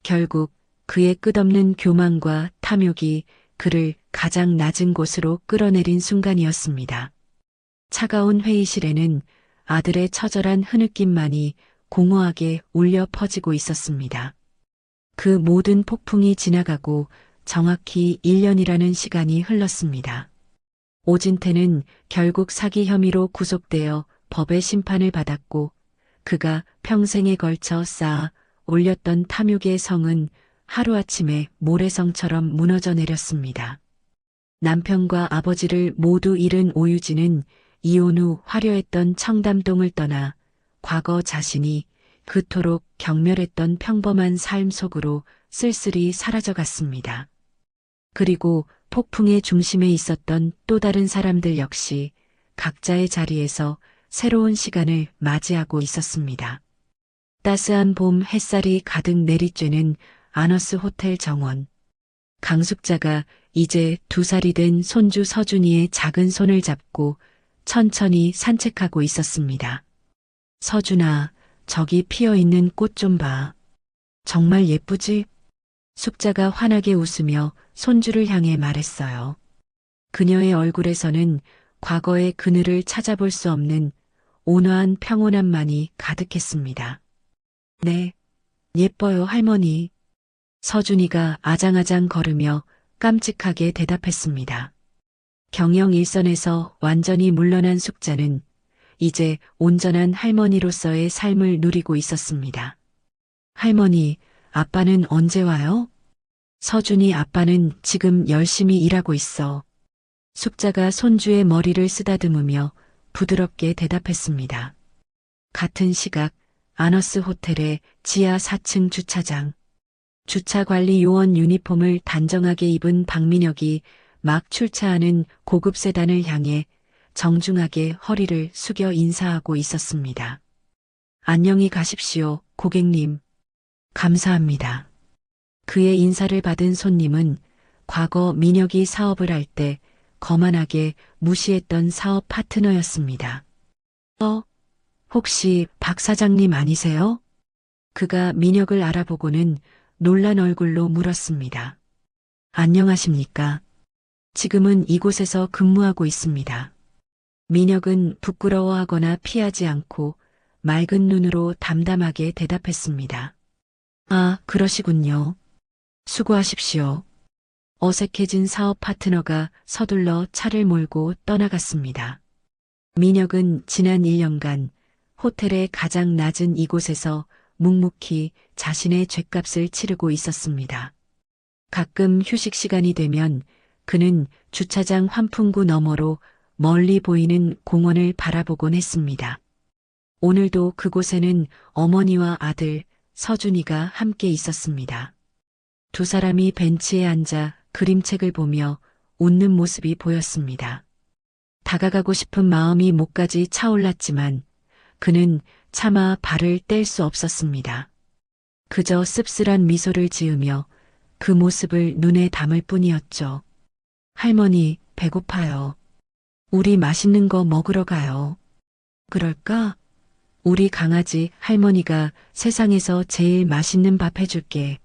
결국 그의 끝없는 교만과 탐욕이 그를 가장 낮은 곳으로 끌어내린 순간이었습니다. 차가운 회의실에는 아들의 처절한 흐느낌만이 공허하게 울려 퍼지고 있었습니다. 그 모든 폭풍이 지나가고 정확히 1년이라는 시간이 흘렀습니다. 오진태는 결국 사기 혐의로 구속되어 법의 심판을 받았고 그가 평생에 걸쳐 쌓아 올렸던 탐욕의 성은 하루아침에 모래성처럼 무너져 내렸습니다. 남편과 아버지를 모두 잃은 오유진은 이혼 후 화려했던 청담동을 떠나 과거 자신이 그토록 경멸했던 평범한 삶 속으로 쓸쓸히 사라져갔습니다. 그리고 폭풍의 중심에 있었던 또 다른 사람들 역시 각자의 자리에서 새로운 시간을 맞이하고 있었습니다. 따스한 봄 햇살이 가득 내리쬐는 아너스 호텔 정원. 강숙자가 이제 2살이 된 손주 서준이의 작은 손을 잡고 천천히 산책하고 있었습니다. 서준아, 저기 피어있는 꽃 좀 봐. 정말 예쁘지? 숙자가 환하게 웃으며 손주를 향해 말했어요. 그녀의 얼굴에서는 과거의 그늘을 찾아볼 수 없는 온화한 평온함만이 가득했습니다. 네, 예뻐요, 할머니. 서준이가 아장아장 걸으며 깜찍하게 대답했습니다. 경영 일선에서 완전히 물러난 숙자는 이제 온전한 할머니로서의 삶을 누리고 있었습니다. 할머니, 아빠는 언제 와요? 서준이 아빠는 지금 열심히 일하고 있어. 숙자가 손주의 머리를 쓰다듬으며 부드럽게 대답했습니다. 같은 시각 아너스 호텔의 지하 4층 주차장. 주차관리 요원 유니폼을 단정하게 입은 박민혁이 막 출차하는 고급 세단을 향해 정중하게 허리를 숙여 인사하고 있었습니다. 안녕히 가십시오, 고객님. 감사합니다. 그의 인사를 받은 손님은 과거 민혁이 사업을 할 때 거만하게 무시했던 사업 파트너였습니다. 혹시 박 사장님 아니세요? 그가 민혁을 알아보고는 놀란 얼굴로 물었습니다. 안녕하십니까? 지금은 이곳에서 근무하고 있습니다. 민혁은 부끄러워하거나 피하지 않고 맑은 눈으로 담담하게 대답했습니다. 아, 그러시군요. 수고하십시오. 어색해진 사업 파트너가 서둘러 차를 몰고 떠나갔습니다. 민혁은 지난 1년간 호텔의 가장 낮은 이곳에서 묵묵히 자신의 죗값을 치르고 있었습니다. 가끔 휴식 시간이 되면 그는 주차장 환풍구 너머로 멀리 보이는 공원을 바라보곤 했습니다. 오늘도 그곳에는 어머니와 아들 서준이가 함께 있었습니다. 두 사람이 벤치에 앉아 그림책을 보며 웃는 모습이 보였습니다. 다가가고 싶은 마음이 목까지 차올랐지만 그는 차마 발을 뗄 수 없었습니다. 그저 씁쓸한 미소를 지으며 그 모습을 눈에 담을 뿐이었죠. 할머니, 배고파요. 우리 맛있는 거 먹으러 가요. 그럴까? 우리 강아지 할머니가 세상에서 제일 맛있는 밥 해줄게.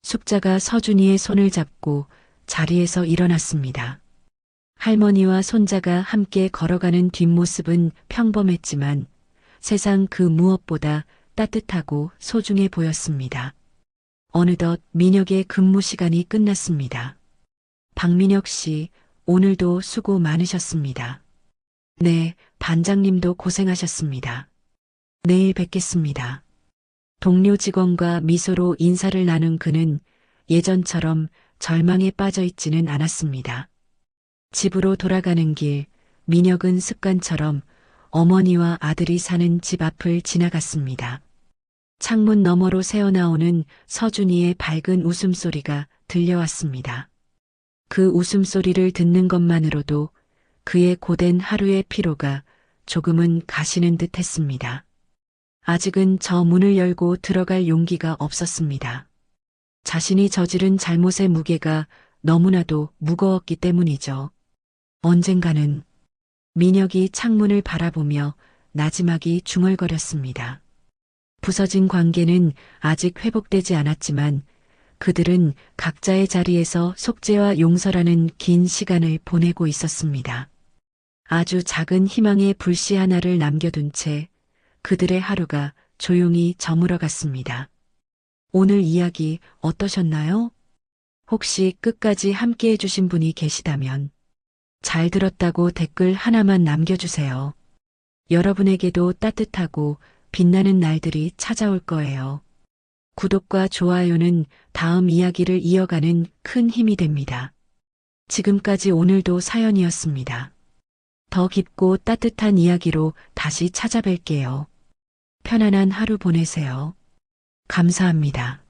숙자가 서준이의 손을 잡고 자리에서 일어났습니다. 할머니와 손자가 함께 걸어가는 뒷모습은 평범했지만 세상 그 무엇보다 따뜻하고 소중해 보였습니다. 어느덧 민혁의 근무 시간이 끝났습니다. 박민혁 씨, 오늘도 수고 많으셨습니다. 네, 반장님도 고생하셨습니다. 내일 뵙겠습니다. 동료 직원과 미소로 인사를 나눈 그는 예전처럼 절망에 빠져 있지는 않았습니다. 집으로 돌아가는 길, 민혁은 습관처럼 어머니와 아들이 사는 집 앞을 지나갔습니다. 창문 너머로 새어나오는 서준이의 밝은 웃음소리가 들려왔습니다. 그 웃음소리를 듣는 것만으로도 그의 고된 하루의 피로가 조금은 가시는 듯 했습니다. 아직은 저 문을 열고 들어갈 용기가 없었습니다. 자신이 저지른 잘못의 무게가 너무나도 무거웠기 때문이죠. 언젠가는 민혁이 창문을 바라보며 나지막이 중얼거렸습니다. 부서진 관계는 아직 회복되지 않았지만 그들은 각자의 자리에서 속죄와 용서라는 긴 시간을 보내고 있었습니다. 아주 작은 희망의 불씨 하나를 남겨둔 채 그들의 하루가 조용히 저물어갔습니다. 오늘 이야기 어떠셨나요? 혹시 끝까지 함께 해주신 분이 계시다면 잘 들었다고 댓글 하나만 남겨주세요. 여러분에게도 따뜻하고 빛나는 날들이 찾아올 거예요. 구독과 좋아요는 다음 이야기를 이어가는 큰 힘이 됩니다. 지금까지 오늘도 사연이었습니다. 더 깊고 따뜻한 이야기로 다시 찾아뵐게요. 편안한 하루 보내세요. 감사합니다.